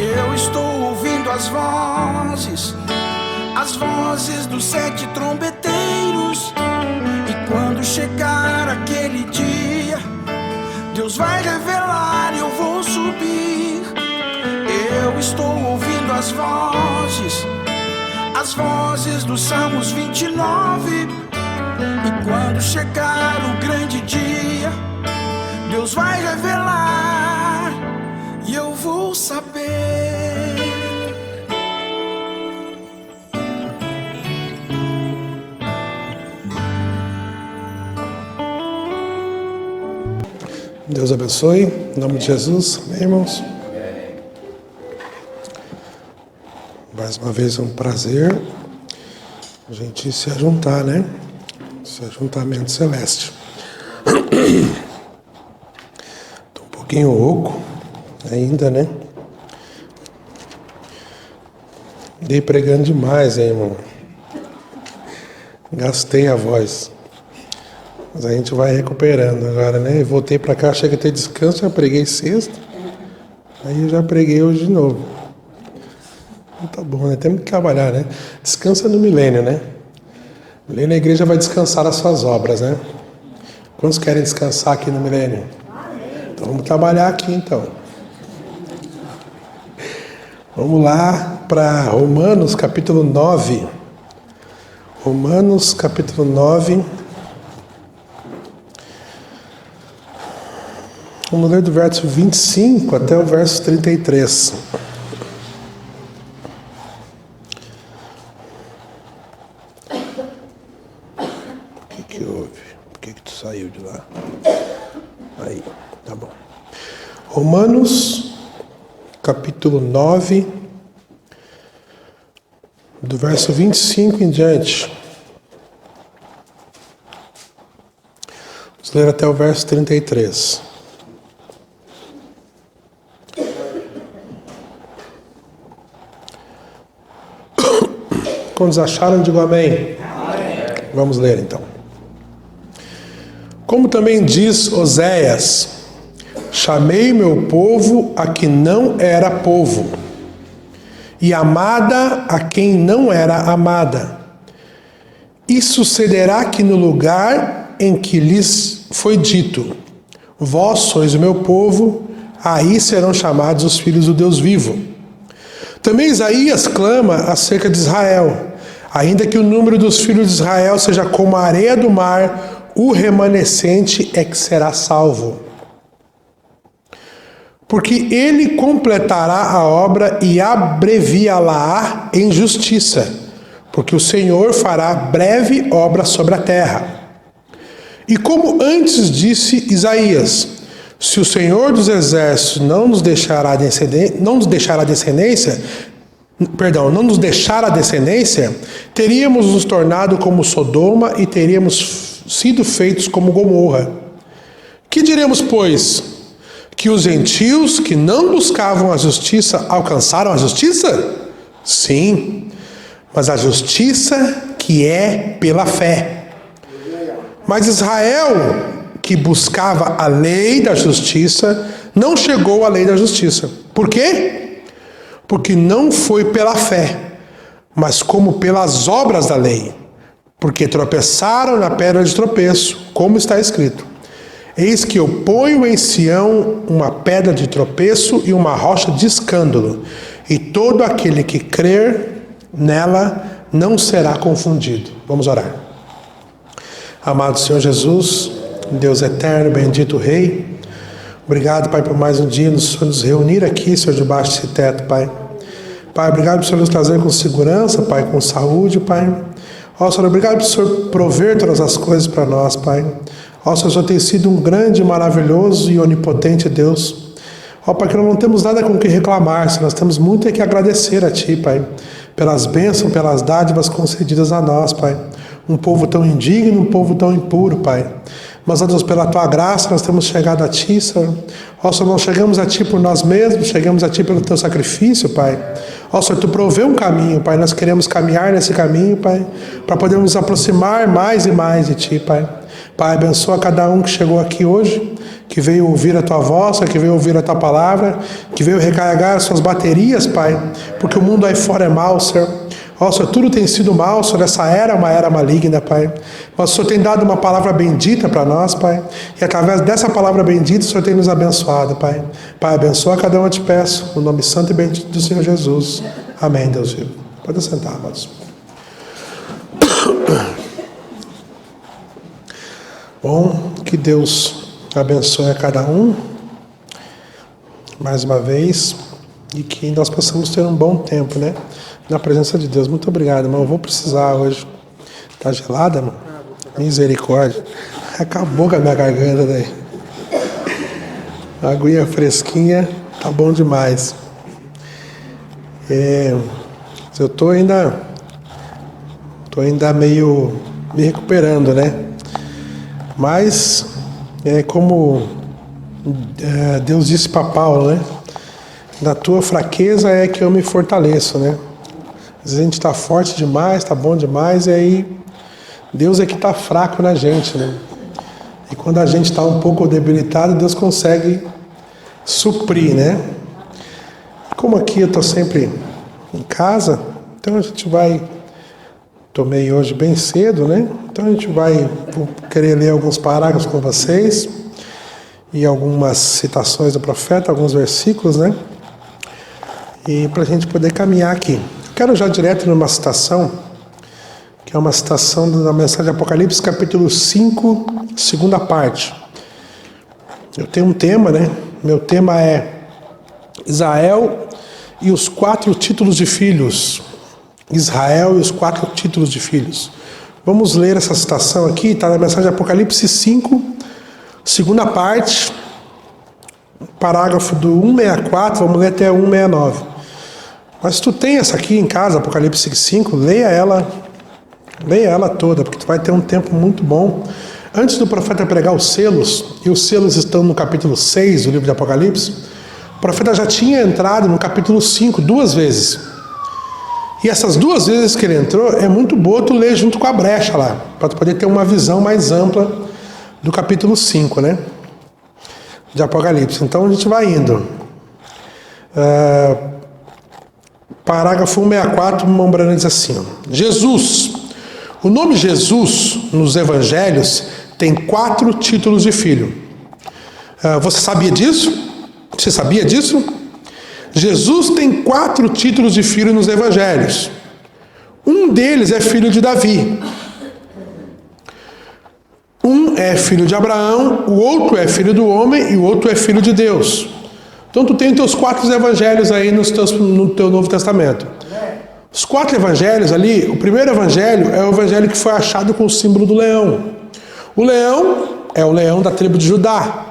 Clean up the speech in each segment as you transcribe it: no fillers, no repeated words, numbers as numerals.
Eu estou ouvindo as vozes dos 7 trombeteiros. E quando chegar aquele dia, Deus vai revelar e eu vou subir. Eu estou ouvindo as vozes dos Salmos 29. E quando chegar o grande dia, Deus vai revelar e eu vou saber. Deus abençoe, em nome de Jesus, amém, irmãos? Mais uma vez é um prazer a gente se ajuntar, né? Esse ajuntamento celeste. Estou um pouquinho rouco ainda, né? Dei pregando demais, hein, irmão? Gastei a voz. Mas a gente vai recuperando agora, né? Eu voltei pra cá, chega a ter descanso, já preguei sexta. Aí eu já preguei hoje de novo. Então tá bom, né? Temos que trabalhar, né? Descansa no milênio, né? Milênio, a igreja vai descansar as suas obras, né? Quantos querem descansar aqui no milênio? Então vamos trabalhar aqui, então. Vamos lá para Romanos, capítulo 9. Romanos, capítulo 9. Vamos ler do verso 25 até o verso 33. O que houve? Por que tu saiu de lá? Aí, tá bom. Romanos, capítulo 9, do verso 25 em diante. Vamos ler até o verso 33. Quantos acharam, digo amém. Amém. Vamos ler então. Como também diz Oséias: chamei meu povo a que não era povo, e amada a quem não era amada. E sucederá que no lugar em que lhes foi dito: vós sois o meu povo, aí serão chamados os filhos do Deus vivo. Também Isaías clama acerca de Israel: ainda que o número dos filhos de Israel seja como a areia do mar, o remanescente é que será salvo. Porque ele completará a obra e abreviá-la em justiça, porque o Senhor fará breve obra sobre a terra. E como antes disse Isaías: se o Senhor dos exércitos não nos deixar a descendência, teríamos nos tornado como Sodoma e teríamos sido feitos como Gomorra. Que diremos, pois? Que os gentios que não buscavam a justiça alcançaram a justiça? Sim, mas a justiça que é pela fé. Mas Israel, que buscava a lei da justiça, não chegou à lei da justiça. Por quê? Porque não foi pela fé, mas como pelas obras da lei. Porque tropeçaram na pedra de tropeço, como está escrito: eis que eu ponho em Sião uma pedra de tropeço e uma rocha de escândalo, e todo aquele que crer nela não será confundido. Vamos orar. Amado Senhor Jesus, Deus eterno, bendito Rei, obrigado, Pai, por mais um dia nos reunir aqui, Senhor, debaixo desse teto, Pai. Pai, obrigado por Senhor nos trazer com segurança, Pai, com saúde, Pai. Ó, Senhor, obrigado por Senhor prover todas as coisas para nós, Pai. Ó, Senhor, o Senhor tem sido um grande, maravilhoso e onipotente Deus. Ó, Pai, que nós não temos nada com o que reclamar, Senhor, nós temos muito a que agradecer a Ti, Pai, pelas bênçãos, pelas dádivas concedidas a nós, Pai. Um povo tão indigno, um povo tão impuro, Pai. Mas, ó Deus, pela Tua graça, nós temos chegado a Ti, Senhor. Ó, Senhor, não chegamos a Ti por nós mesmos, chegamos a Ti pelo Teu sacrifício, Pai. Ó, Senhor, Tu proveu um caminho, Pai. Nós queremos caminhar nesse caminho, Pai, para podermos nos aproximar mais e mais de Ti, Pai. Pai, abençoa cada um que chegou aqui hoje, que veio ouvir a Tua voz, que veio ouvir a Tua palavra, que veio recarregar as suas baterias, Pai, porque o mundo aí fora é mau, Senhor. Ó, Senhor, tudo tem sido mal, Senhor, essa era é uma era maligna, Pai. Mas o Senhor tem dado uma palavra bendita para nós, Pai, e através dessa palavra bendita, o Senhor tem nos abençoado, Pai. Pai, abençoa cada um, eu te peço, no nome santo e bendito do Senhor Jesus. Amém, Deus vivo. Pode sentar, amados. Bom, que Deus abençoe a cada um, mais uma vez, e que nós possamos ter um bom tempo, né? Na presença de Deus. Muito obrigado, irmão. Eu vou precisar hoje. Tá gelada, irmão? Misericórdia. Acabou com a minha garganta daí. A aguinha fresquinha, tá bom demais. Eu tô ainda meio me recuperando, né? Mas, como Deus disse para Paulo, né? Na tua fraqueza é que eu me fortaleço, né? Às vezes a gente está forte demais, está bom demais, e aí Deus é que está fraco na gente, né? E quando a gente está um pouco debilitado, Deus consegue suprir, né? Como aqui eu estou sempre em casa, então a gente vai... Tomei hoje bem cedo, né? Então a gente vou querer ler alguns parágrafos com vocês e algumas citações do profeta, alguns versículos, né? E para a gente poder caminhar aqui. Quero já direto numa citação, que é uma citação da mensagem de Apocalipse, capítulo 5, segunda parte. Eu tenho um tema, né? Meu tema é Israel e os 4 títulos de filhos. Israel e os 4 títulos de filhos. Vamos ler essa citação aqui, está na mensagem de Apocalipse 5, segunda parte, parágrafo do 164, vamos ler até 169. Mas se tu tem essa aqui em casa, Apocalipse 5, leia ela toda, porque tu vai ter um tempo muito bom. Antes do profeta pregar os selos, e os selos estão no capítulo 6 do livro de Apocalipse, o profeta já tinha entrado no capítulo 5 2 vezes. E essas 2 vezes que ele entrou, é muito boa tu ler junto com a brecha lá, para tu poder ter uma visão mais ampla do capítulo 5, né? De Apocalipse. Então a gente vai indo. Parágrafo 164, Mombrana diz assim, ó, Jesus. O nome Jesus, nos evangelhos, tem 4 títulos de filho. Você sabia disso? Você sabia disso? Jesus tem 4 títulos de filho nos evangelhos. Um deles é filho de Davi. Um é filho de Abraão, o outro é filho do homem e o outro é filho de Deus. Então tu tem os teus 4 evangelhos aí no teu Novo Testamento. Os 4 evangelhos ali, o primeiro evangelho é o evangelho que foi achado com o símbolo do leão. O leão é o leão da tribo de Judá.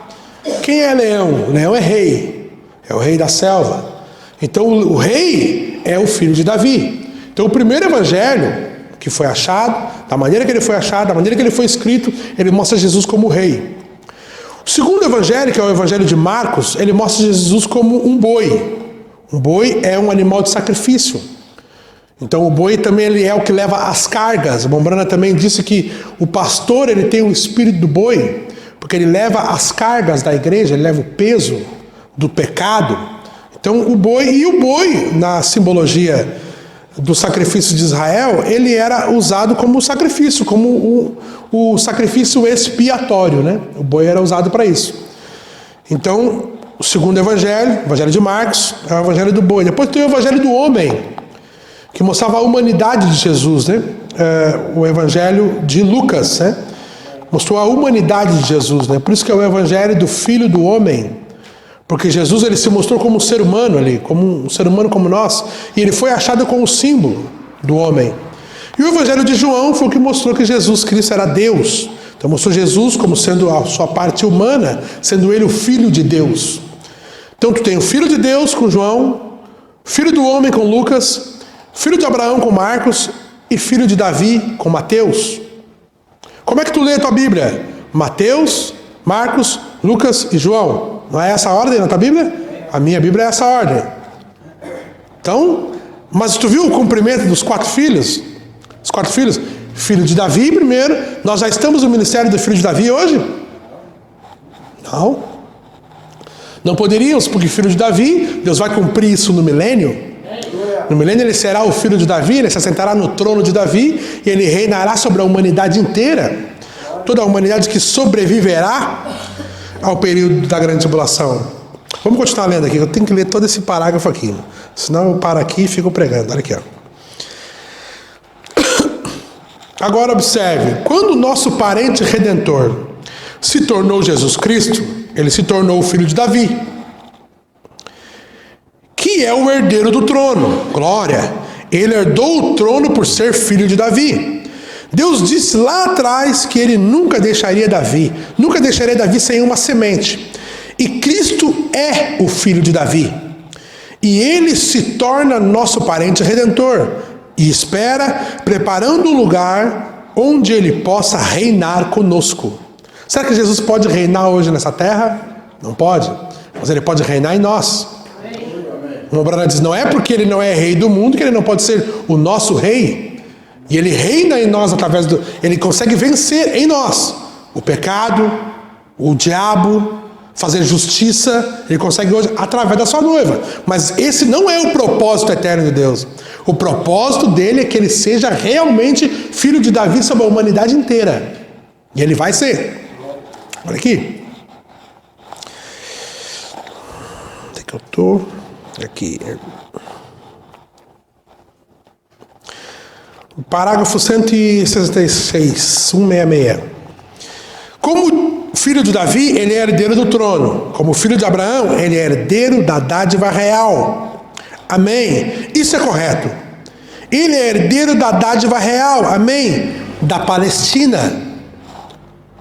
Quem é leão? O leão é rei. É o rei da selva. Então o rei é o filho de Davi. Então o primeiro evangelho que foi achado, da maneira que ele foi achado, da maneira que ele foi escrito, ele mostra Jesus como rei. O segundo evangelho, que é o evangelho de Marcos, ele mostra Jesus como um boi. Um boi é um animal de sacrifício. Então o boi também ele é o que leva as cargas. A Mombrana também disse que o pastor ele tem o espírito do boi, porque ele leva as cargas da igreja, ele leva o peso do pecado. Então o boi na simbologia do sacrifício de Israel, ele era usado como sacrifício, como o sacrifício expiatório, né? O boi era usado para isso. Então o segundo evangelho, o evangelho de Marcos, é o evangelho do boi. Depois tem o evangelho do homem, que mostrava a humanidade de Jesus, né? O evangelho de Lucas, né? Mostrou a humanidade de Jesus, né? Por isso que é o evangelho do Filho do Homem, porque Jesus ele se mostrou como um ser humano ali, como um ser humano como nós, e ele foi achado com o símbolo do homem. E o evangelho de João foi o que mostrou que Jesus Cristo era Deus. Então mostrou Jesus como sendo a sua parte humana, sendo ele o Filho de Deus. Então tu tem o Filho de Deus com João, Filho do Homem com Lucas, Filho de Abraão com Marcos e Filho de Davi com Mateus. Como é que tu lê a tua Bíblia? Mateus, Marcos, Lucas e João. Não é essa a ordem na tua Bíblia? A minha Bíblia é essa ordem. Então, mas tu viu o cumprimento dos 4 filhos? Os 4 filhos? filho de Davi primeiro. Nós já estamos no ministério do filho de Davi hoje? Não. Não poderíamos, porque filho de Davi, Deus vai cumprir isso no milênio. No milênio ele será o filho de Davi, ele se assentará no trono de Davi e ele reinará sobre a humanidade inteira. Toda a humanidade que sobreviverá ao período da grande tribulação. Vamos continuar lendo aqui, eu tenho que ler todo esse parágrafo aqui. Senão eu paro aqui e fico pregando. Olha aqui, ó. Agora observe, quando o nosso parente redentor se tornou Jesus Cristo, ele se tornou o filho de Davi, que é o herdeiro do trono. Glória! Ele herdou o trono por ser filho de Davi. Deus disse lá atrás que ele nunca deixaria Davi sem uma semente. E Cristo é o filho de Davi. E ele se torna nosso parente redentor e espera, preparando um lugar onde ele possa reinar conosco. Será que Jesus pode reinar hoje nessa terra? Não pode, mas ele pode reinar em nós. O Brana diz, não é porque ele não é rei do mundo que ele não pode ser o nosso rei. E ele reina em nós através do... Ele consegue vencer em nós o pecado, o diabo, fazer justiça. Ele consegue hoje através da sua noiva. Mas esse não é o propósito eterno de Deus. O propósito dele é que ele seja realmente filho de Davi sobre a humanidade inteira. E ele vai ser. Olha aqui. Onde é que eu estou? Aqui. Parágrafo 166, 166. Como filho de Davi, ele é herdeiro do trono. Como filho de Abraão, ele é herdeiro da dádiva real. Amém. Isso é correto. Ele é herdeiro da dádiva real. Amém. Da Palestina.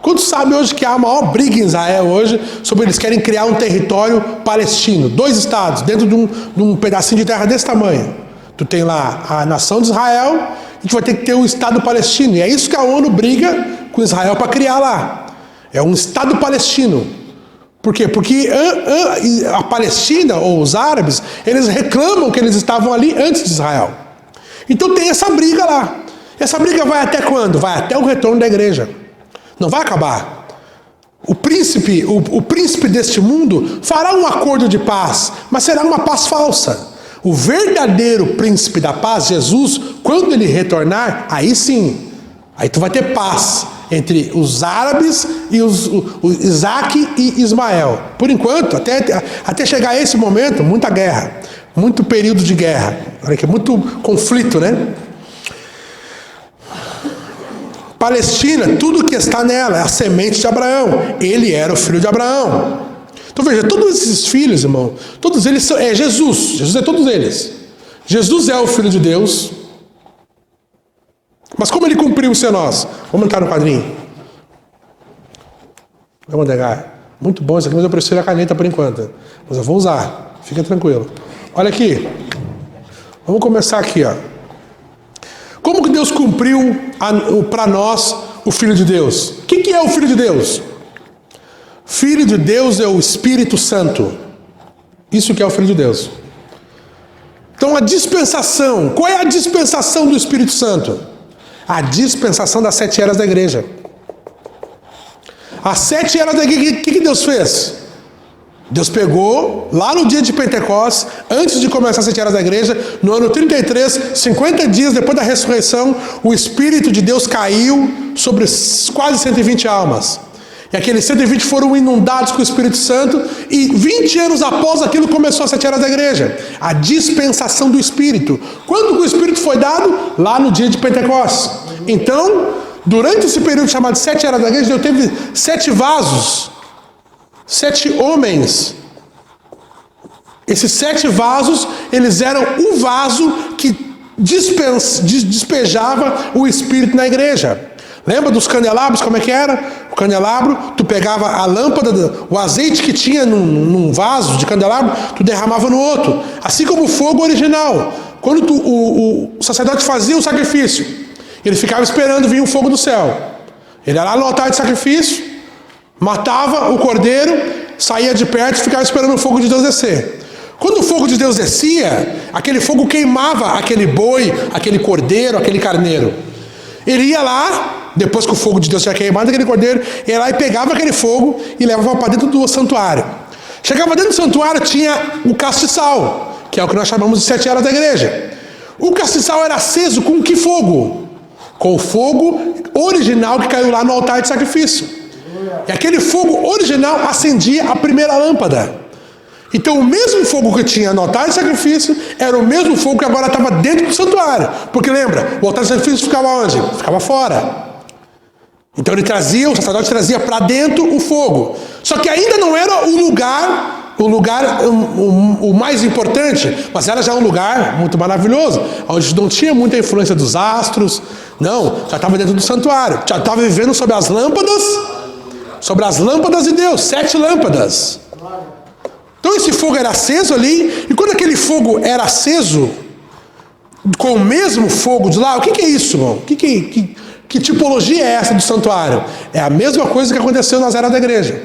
Quantos sabem hoje que há a maior briga em Israel hoje sobre eles querem criar um território palestino, 2 estados, dentro de um pedacinho de terra desse tamanho. Tu tem lá a nação de Israel, e tu vai ter que ter um estado palestino. E é isso que a ONU briga com Israel para criar lá. É um estado palestino. Por quê? Porque a Palestina, ou os árabes, eles reclamam que eles estavam ali antes de Israel. Então tem essa briga lá. Essa briga vai até quando? Vai até o retorno da igreja. Não vai acabar. O príncipe deste mundo fará um acordo de paz, mas será uma paz falsa. O verdadeiro príncipe da paz, Jesus, quando ele retornar, aí sim, aí tu vai ter paz entre os árabes e o Isaac e Ismael. Por enquanto, até chegar a esse momento, muita guerra, muito período de guerra. Olha aqui, muito conflito, né? Palestina, tudo que está nela é a semente de Abraão. Ele era o filho de Abraão. Então veja, todos esses filhos, irmão, todos eles são Jesus. Jesus é todos eles. Jesus é o Filho de Deus. Mas como ele cumpriu ser nós? Vamos entrar no quadrinho. Vamos negar. Muito bom isso aqui, mas eu prefiro a caneta por enquanto. Mas eu vou usar. Fica tranquilo. Olha aqui. Vamos começar aqui, ó. Como que Deus cumpriu para nós o Filho de Deus? O que é o Filho de Deus? Filho de Deus é o Espírito Santo. Isso que é o Filho de Deus. Então a dispensação, qual é a dispensação do Espírito Santo? A dispensação das 7 eras da igreja. As 7 eras da igreja, o que Deus fez? Deus pegou, lá no dia de Pentecostes, antes de começar as 7 eras da igreja, no ano 33, 50 dias depois da ressurreição, o Espírito de Deus caiu sobre quase 120 almas. E aqueles 120 foram inundados com o Espírito Santo, e 20 anos após aquilo começou as 7 eras da igreja. A dispensação do Espírito. Quando o Espírito foi dado? Lá no dia de Pentecostes. Então, durante esse período chamado 7 eras da igreja, Deus teve 7 vasos. 7 homens. Esses 7 vasos, eles eram o vaso que despejava o Espírito na igreja. Lembra dos candelabros, como é que era? O candelabro, tu pegava a lâmpada, o azeite que tinha num vaso de candelabro, tu derramava no outro. Assim como o fogo original. Quando o sacerdote fazia o sacrifício, ele ficava esperando vir o fogo do céu. Ele ia lá no altar de sacrifício, matava o cordeiro, saía de perto e ficava esperando o fogo de Deus descer. Quando o fogo de Deus descia, aquele fogo queimava aquele boi, aquele cordeiro, aquele carneiro. Ele ia lá, depois que o fogo de Deus tinha queimado aquele cordeiro, ia lá e pegava aquele fogo e levava para dentro do santuário. Chegava dentro do santuário, tinha o castiçal, que é o que nós chamamos de 7 eras da igreja. O castiçal era aceso com que fogo? Com o fogo original que caiu lá no altar de sacrifício. E aquele fogo original acendia a primeira lâmpada. Então o mesmo fogo que tinha no altar de sacrifício era o mesmo fogo que agora estava dentro do santuário. Porque lembra, o altar de sacrifício ficava onde? Ficava fora. Então o sacerdote trazia para dentro o fogo. Só que ainda não era o mais importante, mas era já um lugar muito maravilhoso, onde não tinha muita influência dos astros. Não, já estava dentro do santuário, já estava vivendo sobre as lâmpadas de Deus, 7 lâmpadas. Então esse fogo era aceso ali, e quando aquele fogo era aceso, com o mesmo fogo de lá, o que é isso, irmão? Que tipologia é essa do santuário? É a mesma coisa que aconteceu nas eras da igreja.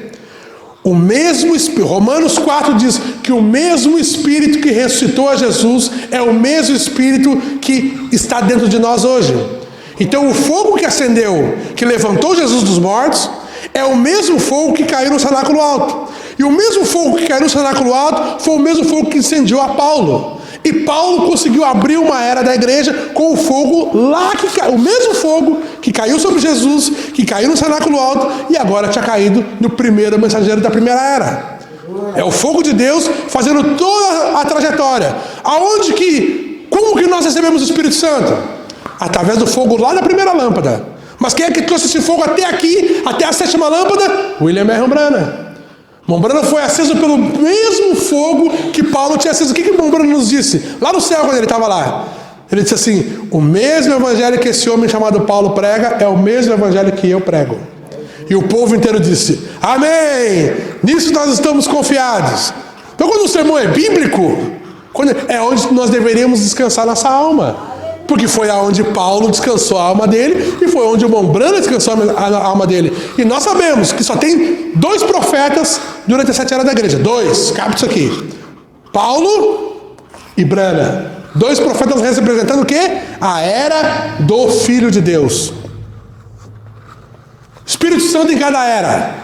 O mesmo Espírito, Romanos 4 diz que o mesmo Espírito que ressuscitou a Jesus é o mesmo Espírito que está dentro de nós hoje. Então o fogo que acendeu, que levantou Jesus dos mortos, é o mesmo fogo que caiu no cenáculo alto. E o mesmo fogo que caiu no cenáculo alto foi o mesmo fogo que incendiou a Paulo. E Paulo conseguiu abrir uma era da igreja com o fogo lá que caiu. O mesmo fogo que caiu sobre Jesus, que caiu no cenáculo alto e agora tinha caído no primeiro mensageiro da primeira era. É o fogo de Deus fazendo toda a trajetória. Como que nós recebemos o Espírito Santo? Através do fogo lá da primeira lâmpada. Mas quem é que trouxe esse fogo até aqui, até a 7ª lâmpada? William Marion Branham. Branham foi aceso pelo mesmo fogo que Paulo tinha aceso. O que Branham nos disse? Lá no céu, quando ele estava lá. Ele disse assim: o mesmo evangelho que esse homem chamado Paulo prega é o mesmo evangelho que eu prego. E o povo inteiro disse: amém! Nisso nós estamos confiados. Então quando o sermão é bíblico, é onde nós deveríamos descansar nossa alma. Porque foi aonde Paulo descansou a alma dele e foi onde o irmão Branham descansou a alma dele. E nós sabemos que só tem 2 profetas durante as 7 eras da igreja. 2, cabe isso aqui. Paulo e Branham. 2 profetas representando o quê? A era do Filho de Deus. Espírito Santo em cada era.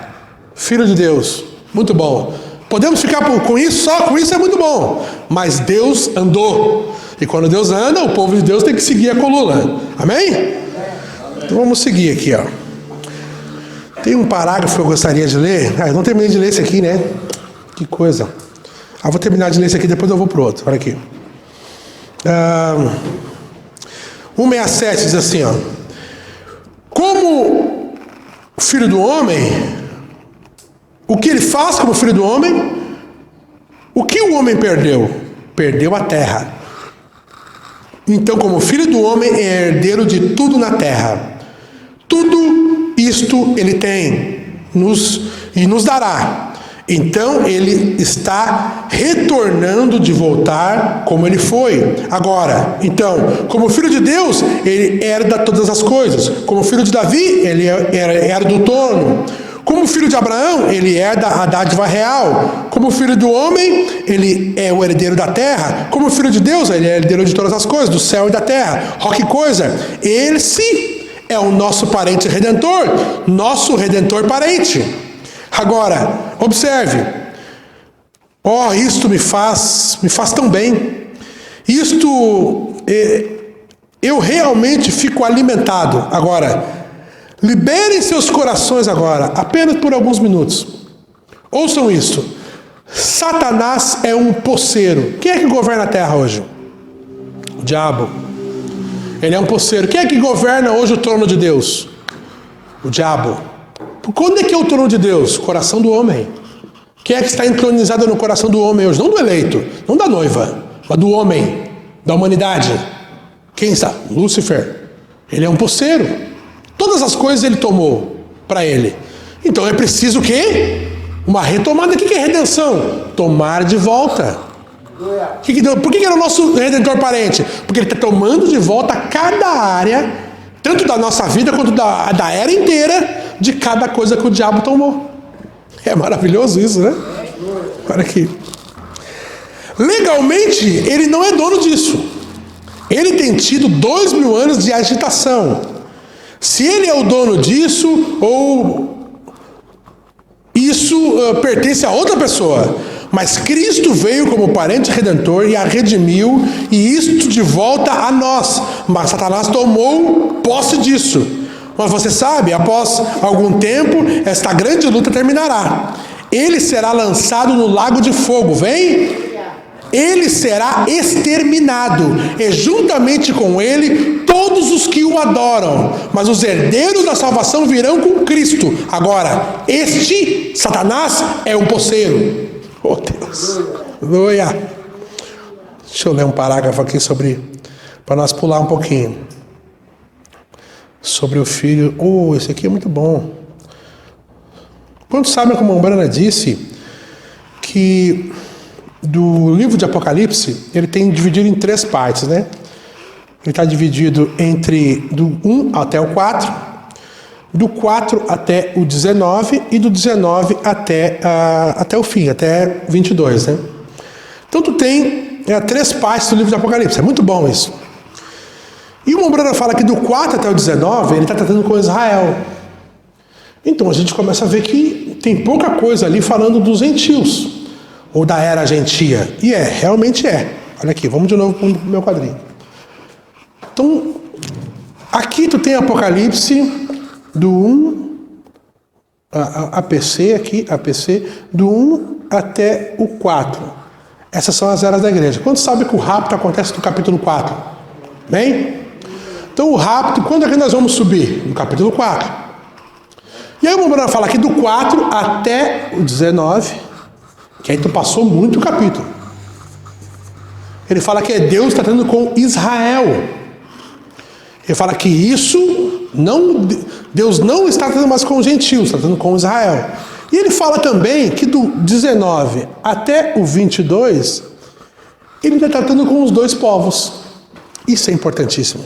Filho de Deus. Muito bom. Podemos ficar com isso, só com isso é muito bom. Mas Deus andou. E quando Deus anda, o povo de Deus tem que seguir a coluna. Amém? Então vamos seguir aqui, ó. Tem um parágrafo que eu gostaria de ler. Eu não terminei de ler esse aqui, né? Que coisa. Vou terminar de ler esse aqui, depois eu vou pro outro. Olha aqui. 167 diz assim, ó. Como filho do homem, o que ele faz como filho do homem? O que o homem perdeu? Perdeu a terra. Então, como filho do homem, é herdeiro de tudo na terra. Tudo isto ele tem e nos dará. Então, ele está retornando de voltar como ele foi. Agora, então, como filho de Deus, ele herda todas as coisas. Como filho de Davi, ele herda o trono. Como filho de Abraão, ele herda a dádiva real. Como filho do homem, ele é o herdeiro da terra. Como filho de Deus, ele é herdeiro de todas as coisas, do céu e da terra. Ó, que coisa! Esse é o nosso parente redentor, nosso redentor parente. Agora, observe. Isto me faz tão bem. Eu realmente fico alimentado. Agora, liberem seus corações agora, apenas por alguns minutos. Ouçam isso. Satanás é um poceiro. Quem é que governa a terra hoje? O diabo. Ele é um poceiro. Quem é que governa hoje o trono de Deus? O diabo. Quando é que é o trono de Deus? O coração do homem. Quem é que está entronizado no coração do homem hoje? Não do eleito, não da noiva, mas do homem, da humanidade. Quem está? Lúcifer. Ele é um poceiro. Todas as coisas ele tomou para ele. Então é preciso o quê? Uma retomada. O que é redenção? Tomar de volta. Por que era o nosso redentor parente? Porque ele está tomando de volta cada área, tanto da nossa vida quanto da era inteira, de cada coisa que o diabo tomou. É maravilhoso isso, né? Olha aqui. Legalmente, ele não é dono disso. Ele tem tido 2000 anos de agitação. Se ele é o dono disso, ou isso pertence a outra pessoa. Mas Cristo veio como parente redentor e a redimiu, e isto de volta a nós. Mas Satanás tomou posse disso. Mas você sabe, após algum tempo, esta grande luta terminará. Ele será lançado no lago de fogo, vem? Ele será exterminado, e juntamente com ele todos os que o adoram. Mas os herdeiros da salvação virão com Cristo. Agora, este Satanás é um posseiro. Oh Deus, aleluia. Deixa eu ler um parágrafo aqui para nós pular um pouquinho. Sobre o filho. Esse aqui é muito bom. Quantos sabem como a Umbrana disse que do livro de Apocalipse, ele tem dividido em 3 partes, né? Ele está dividido entre do 1 até o 4, do 4 até o 19 e do 19 até o fim, até 22, né? Então tu tem 3 partes do livro de Apocalipse, é muito bom isso. E o Umbrana fala que do 4 até o 19, ele está tratando com Israel. Então a gente começa a ver que tem pouca coisa ali falando dos gentios, ou da era gentia. E realmente é. Olha aqui, vamos de novo para o meu quadrinho. Então, aqui tu tem Apocalipse do 1, APC, do 1 até o 4. Essas são as eras da igreja. Quantos sabem que o rapto acontece no capítulo 4? Bem? Então o rapto, quando é que nós vamos subir? No capítulo 4. E aí o Umbrana fala aqui do 4 até o 19, que aí tu passou muito o capítulo. Ele fala que Deus tratando com Israel. Ele fala que Deus não está tratando mais com os gentios, está tratando com Israel. E ele fala também que do 19 até o 22, ele está tratando com os 2 povos. Isso é importantíssimo,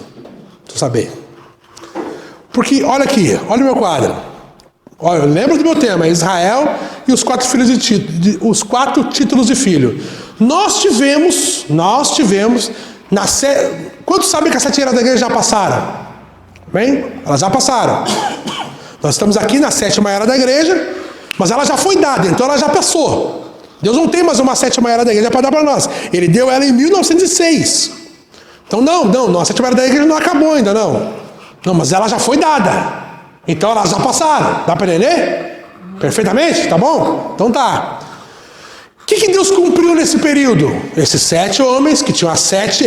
tu saber. Porque, olha aqui, olha o meu quadro. Olha, lembra do meu tema, Israel e os 4 filhos os 4 títulos de filho. Nós tivemos quantos sabem que as 7 eras da igreja já passaram? Bem, elas já passaram. Nós estamos aqui na 7ª era da igreja, mas ela já foi dada, então ela já passou. Deus não tem mais uma 7ª era da igreja para dar para nós. Ele deu ela em 1906. Então não, a 7ª era da igreja não acabou ainda, não. Não, mas ela já foi dada. Então elas já passaram. Dá para entender? Perfeitamente? Tá bom? Então tá. O que Deus cumpriu nesse período? Esses 7 homens que tinham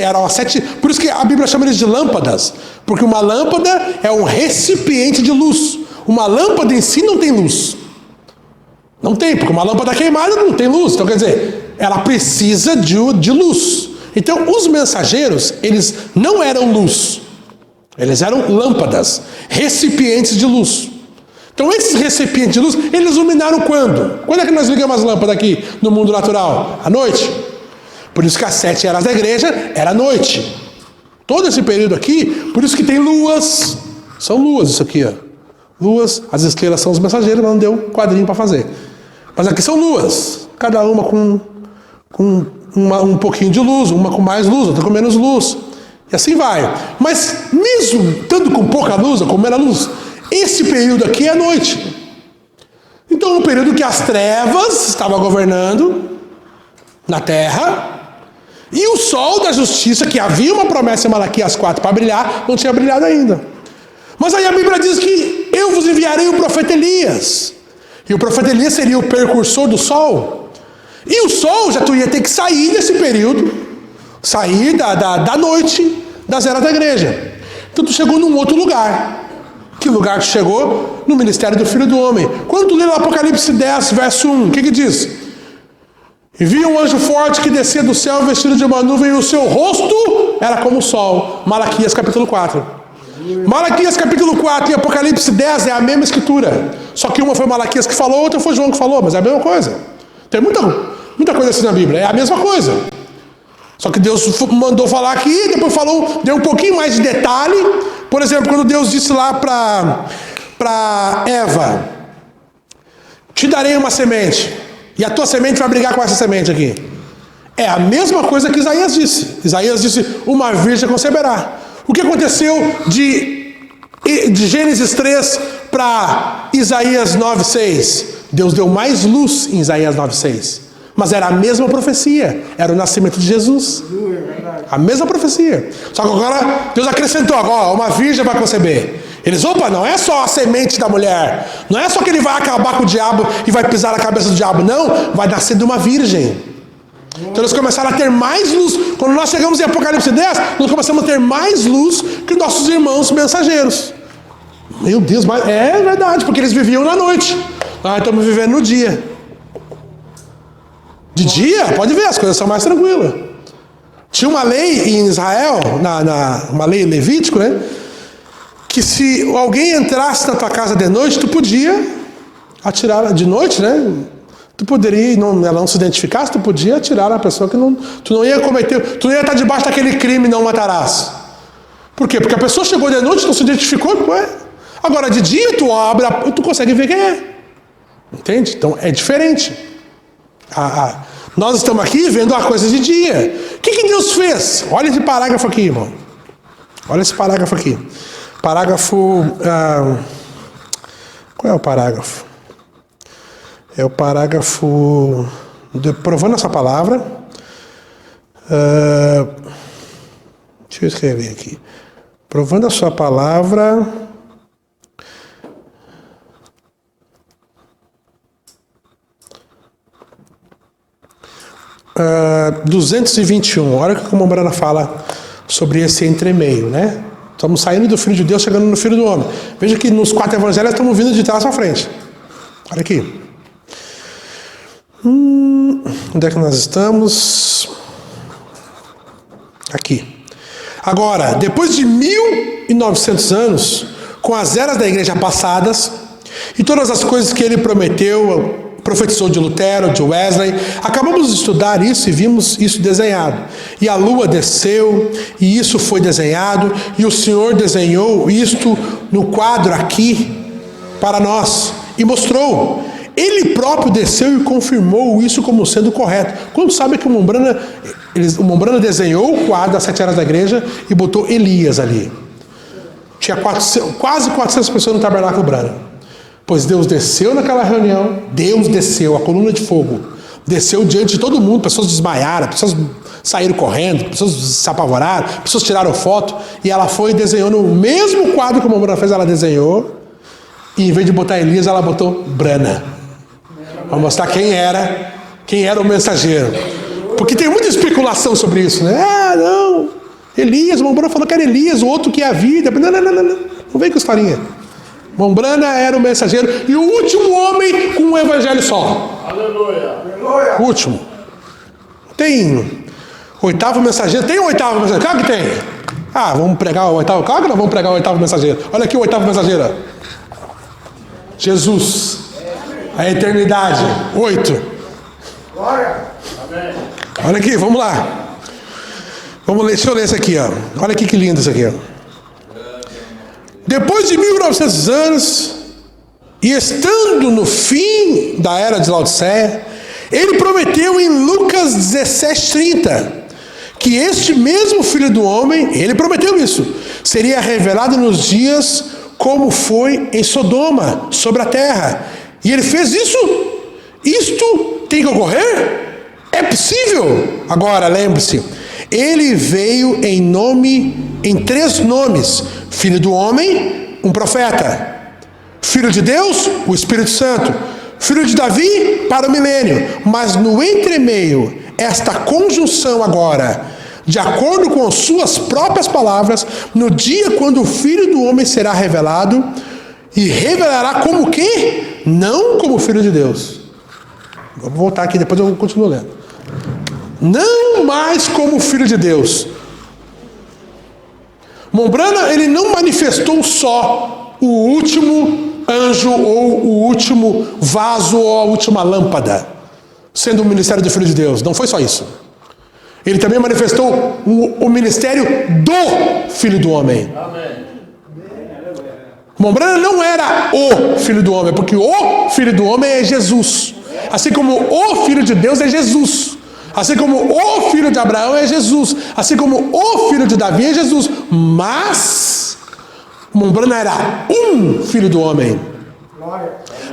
eram as 7. Por isso que a Bíblia chama eles de lâmpadas. Porque uma lâmpada é um recipiente de luz. Uma lâmpada em si não tem luz. Não tem, porque uma lâmpada queimada não tem luz. Então quer dizer, ela precisa de luz. Então os mensageiros, eles não eram luz. Eles eram lâmpadas, recipientes de luz. Então esses recipientes de luz, eles iluminaram quando? Quando é que nós ligamos as lâmpadas aqui no mundo natural? À noite. Por isso que as 7 eras da igreja era à noite. Todo esse período aqui, por isso que tem luas. São luas isso aqui, ó. Luas, as estrelas são os mensageiros, mas não deu quadrinho para fazer. Mas aqui são luas. Cada uma com um pouquinho de luz, uma com mais luz, outra com menos luz. E assim vai. Mas mesmo estando com pouca luz, ou com menos luz, esse período aqui é a noite. Então, um período que as trevas estavam governando na terra, e o sol da justiça, que havia uma promessa em Malaquias 4 para brilhar, não tinha brilhado ainda. Mas aí a Bíblia diz que eu vos enviarei o profeta Elias. E o profeta Elias seria o precursor do sol. E o sol já tu ia ter que sair desse período, sair da noite das eras da igreja. Então tu chegou num outro lugar. Que lugar tu chegou? No ministério do Filho do Homem. Quando tu lê no Apocalipse 10, verso 1, o que diz? E vi um anjo forte que descia do céu vestido de uma nuvem, e o seu rosto era como o sol. Malaquias capítulo 4. Malaquias capítulo 4 e Apocalipse 10 é a mesma escritura. Só que uma foi Malaquias que falou, outra foi João que falou, mas é a mesma coisa. Tem muita coisa assim na Bíblia, é a mesma coisa. Só que Deus mandou falar aqui, depois falou, deu um pouquinho mais de detalhe. Por exemplo, quando Deus disse lá para Eva: te darei uma semente, e a tua semente vai brigar com essa semente aqui. É a mesma coisa que Isaías disse. Isaías disse: uma virgem conceberá. O que aconteceu de de Gênesis 3 para Isaías 9:6. Deus deu mais luz em Isaías 9:6. Mas era a mesma profecia. Era o nascimento de Jesus. A mesma profecia. Só que agora Deus acrescentou, agora uma virgem vai conceber. Eles, opa, não é só a semente da mulher. Não é só que ele vai acabar com o diabo e vai pisar na cabeça do diabo. Não, vai nascer de uma virgem. Então eles começaram a ter mais luz. Quando nós chegamos em Apocalipse 10, nós começamos a ter mais luz que nossos irmãos mensageiros. Meu Deus, mas é verdade, porque eles viviam na noite. Nós estamos vivendo no dia. De dia, pode ver, as coisas são mais tranquilas. Tinha uma lei em Israel, uma lei levítico, né? Que se alguém entrasse na tua casa de noite, tu podia atirar de noite, né? Tu poderia, ela não se identificasse, tu podia atirar na pessoa que tu não ia cometer, tu não ia estar debaixo daquele crime, não matarás. Por quê? Porque a pessoa chegou de noite, não se identificou, ué. Agora de dia tu abre, tu consegue ver quem é. Entende? Então é diferente. Nós estamos aqui vendo a coisa de dia. O que Deus fez? Olha esse parágrafo aqui, irmão. Olha esse parágrafo aqui. Parágrafo... qual é o parágrafo? É o parágrafo... provando essa palavra. Deixa eu escrever aqui. Provando a sua palavra... 221. Olha o que a Mombrana fala sobre esse entremeio, né? Estamos saindo do Filho de Deus, chegando no Filho do Homem. Veja que nos 4 evangelhos estamos vindo de trás para frente. Olha aqui. Onde é que nós estamos? Aqui. Agora, depois de 1900 anos, com as eras da igreja passadas, e todas as coisas que ele profetizou de Lutero, de Wesley, acabamos de estudar isso e vimos isso desenhado. E a lua desceu, e isso foi desenhado, e o Senhor desenhou isto no quadro aqui para nós, e mostrou. Ele próprio desceu e confirmou isso como sendo correto. Quando sabe que o Mombrana desenhou o quadro das 7 eras da igreja e botou Elias ali. Tinha quase 400 pessoas no tabernáculo Brana. Pois Deus desceu naquela reunião, Deus desceu, a coluna de fogo, desceu diante de todo mundo, pessoas desmaiaram, pessoas saíram correndo, pessoas se apavoraram, pessoas tiraram foto, e ela foi e desenhou no mesmo quadro que a Mombrana fez, ela desenhou, e em vez de botar Elias, ela botou Brana. Para mostrar quem era o mensageiro. Porque tem muita especulação sobre isso, né? Não, Elias, o Mombrana falou que era Elias, o outro que é a vida. Não vem com historinha. Mombrana era o mensageiro e o último homem com um evangelho só. Aleluia. O último. Tem 8º mensageiro? Tem um 8º mensageiro? Claro que tem. Vamos pregar o 8º? Claro que nós vamos pregar o 8º mensageiro. Olha aqui o 8º mensageiro. Jesus. A eternidade. 8. Olha aqui, vamos lá. Vamos ler, deixa eu ler isso aqui, ó. Olha aqui que lindo isso aqui, ó. Depois de 1900 anos, e estando no fim da era de Laodiceia, ele prometeu em Lucas 17:30, que este mesmo Filho do Homem, ele prometeu isso, seria revelado nos dias como foi em Sodoma, sobre a terra. E ele fez isso. Isto tem que ocorrer? É possível. Agora, lembre-se, ele veio em 3 nomes. Filho do homem, um profeta. Filho de Deus, o Espírito Santo. Filho de Davi, para o milênio. Mas no entremeio, esta conjunção agora, de acordo com as suas próprias palavras, no dia quando o Filho do homem será revelado, e revelará como o quê? Não como Filho de Deus. Vou voltar aqui, depois eu continuo lendo. Não mais como Filho de Deus. Mombrana, ele não manifestou só o último anjo ou o último vaso ou a última lâmpada, sendo o ministério do Filho de Deus. Não foi só isso. Ele também manifestou o ministério do Filho do Homem. Amém. Mombrana não era o Filho do Homem, porque o Filho do Homem é Jesus. Assim como o Filho de Deus é Jesus. Assim como o filho de Abraão é Jesus. Assim como o filho de Davi é Jesus. Mas Mombrana era um filho do homem.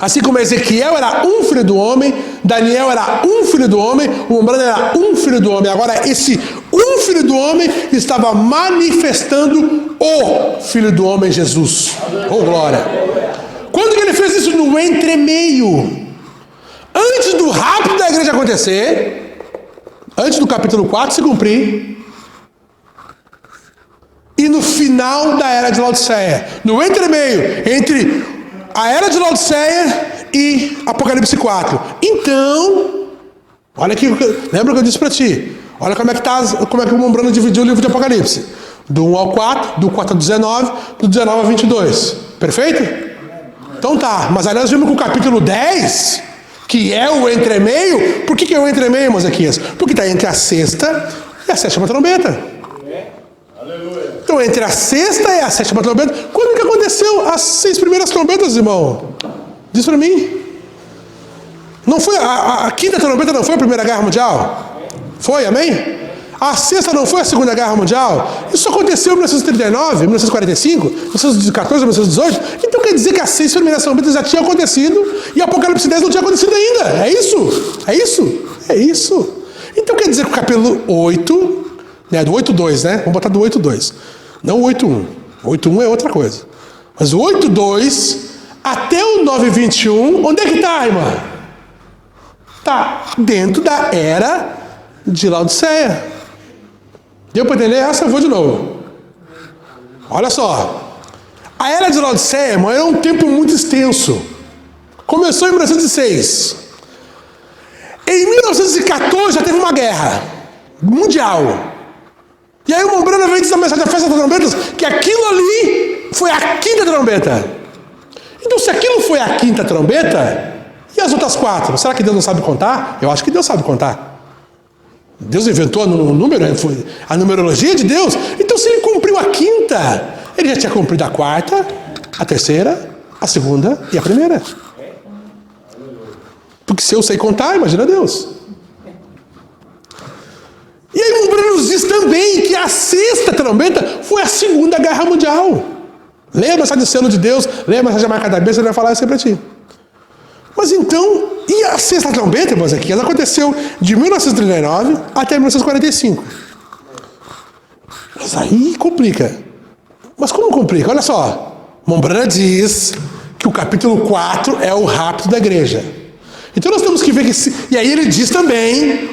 Assim como Ezequiel era um filho do homem, Daniel era um filho do homem, o Mombrana era um filho do homem. Agora esse um filho do homem estava manifestando o filho do homem, Jesus. Oh, glória! Quando que ele fez isso? No entremeio. Antes do rapto da igreja acontecer, antes do capítulo 4 se cumprir, e no final da era de Laodiceia, no entremeio, entre a era de Laodiceia e Apocalipse 4. Então, olha aqui, lembra o que eu disse para ti? Olha como é que o Mombrana dividiu o livro de Apocalipse. Do 1 ao 4, do 4 ao 19, do 19 ao 22. Perfeito? Então tá, mas aliás vimos que o capítulo 10, que é o entremeio, por que é o entremeio, Mosequias? Porque está entre a sexta e a sétima trombeta. Então, entre a sexta e a sétima trombeta, quando que aconteceu as 6 primeiras trombetas, irmão? Diz para mim. Não foi a quinta trombeta, não foi a Primeira Guerra Mundial? Foi, amém? A sexta não foi a Segunda Guerra Mundial? Isso aconteceu em 1939, 1945, 1914, 1918. Então quer dizer que as 6 primeiras trombetas já tinham acontecido e Apocalipse 10 não tinha acontecido ainda. É isso? É isso? É isso. Então quer dizer que o capítulo 8... do 8.2, né? Vamos botar do 8.2. Não o 8.1. O 8.1 é outra coisa. Mas o 8.2 até o 9.21, onde é que está, irmã? Está dentro da era de Laodiceia. Deu para entender? Essa eu vou de novo. Olha só. A era de Laodiceia, irmão, era um tempo muito extenso. Começou em 1906. Em 1914 já teve uma guerra mundial. E aí o Mombrana veio dizer na mensagem da festa das trombetas que aquilo ali foi a quinta trombeta. Então se aquilo foi a quinta trombeta, e as outras 4? Será que Deus não sabe contar? Eu acho que Deus sabe contar. Deus inventou o número, a numerologia de Deus. Então se ele cumpriu a quinta, ele já tinha cumprido a quarta, a terceira, a segunda e a primeira. Porque se eu sei contar, imagina Deus. E aí o Mombrana nos diz também que a sexta trombeta foi a Segunda Guerra Mundial. Leia a mensagem do selo de Deus, leia a mensagem da marca da besta, ele vai falar isso aí para ti. Mas então, e a sexta trombeta, irmãos, aqui, ela aconteceu de 1939 até 1945. Mas aí complica. Mas como complica? Olha só, Mombrana diz que o capítulo 4 é o rapto da igreja. Então nós temos que ver que... E aí ele diz também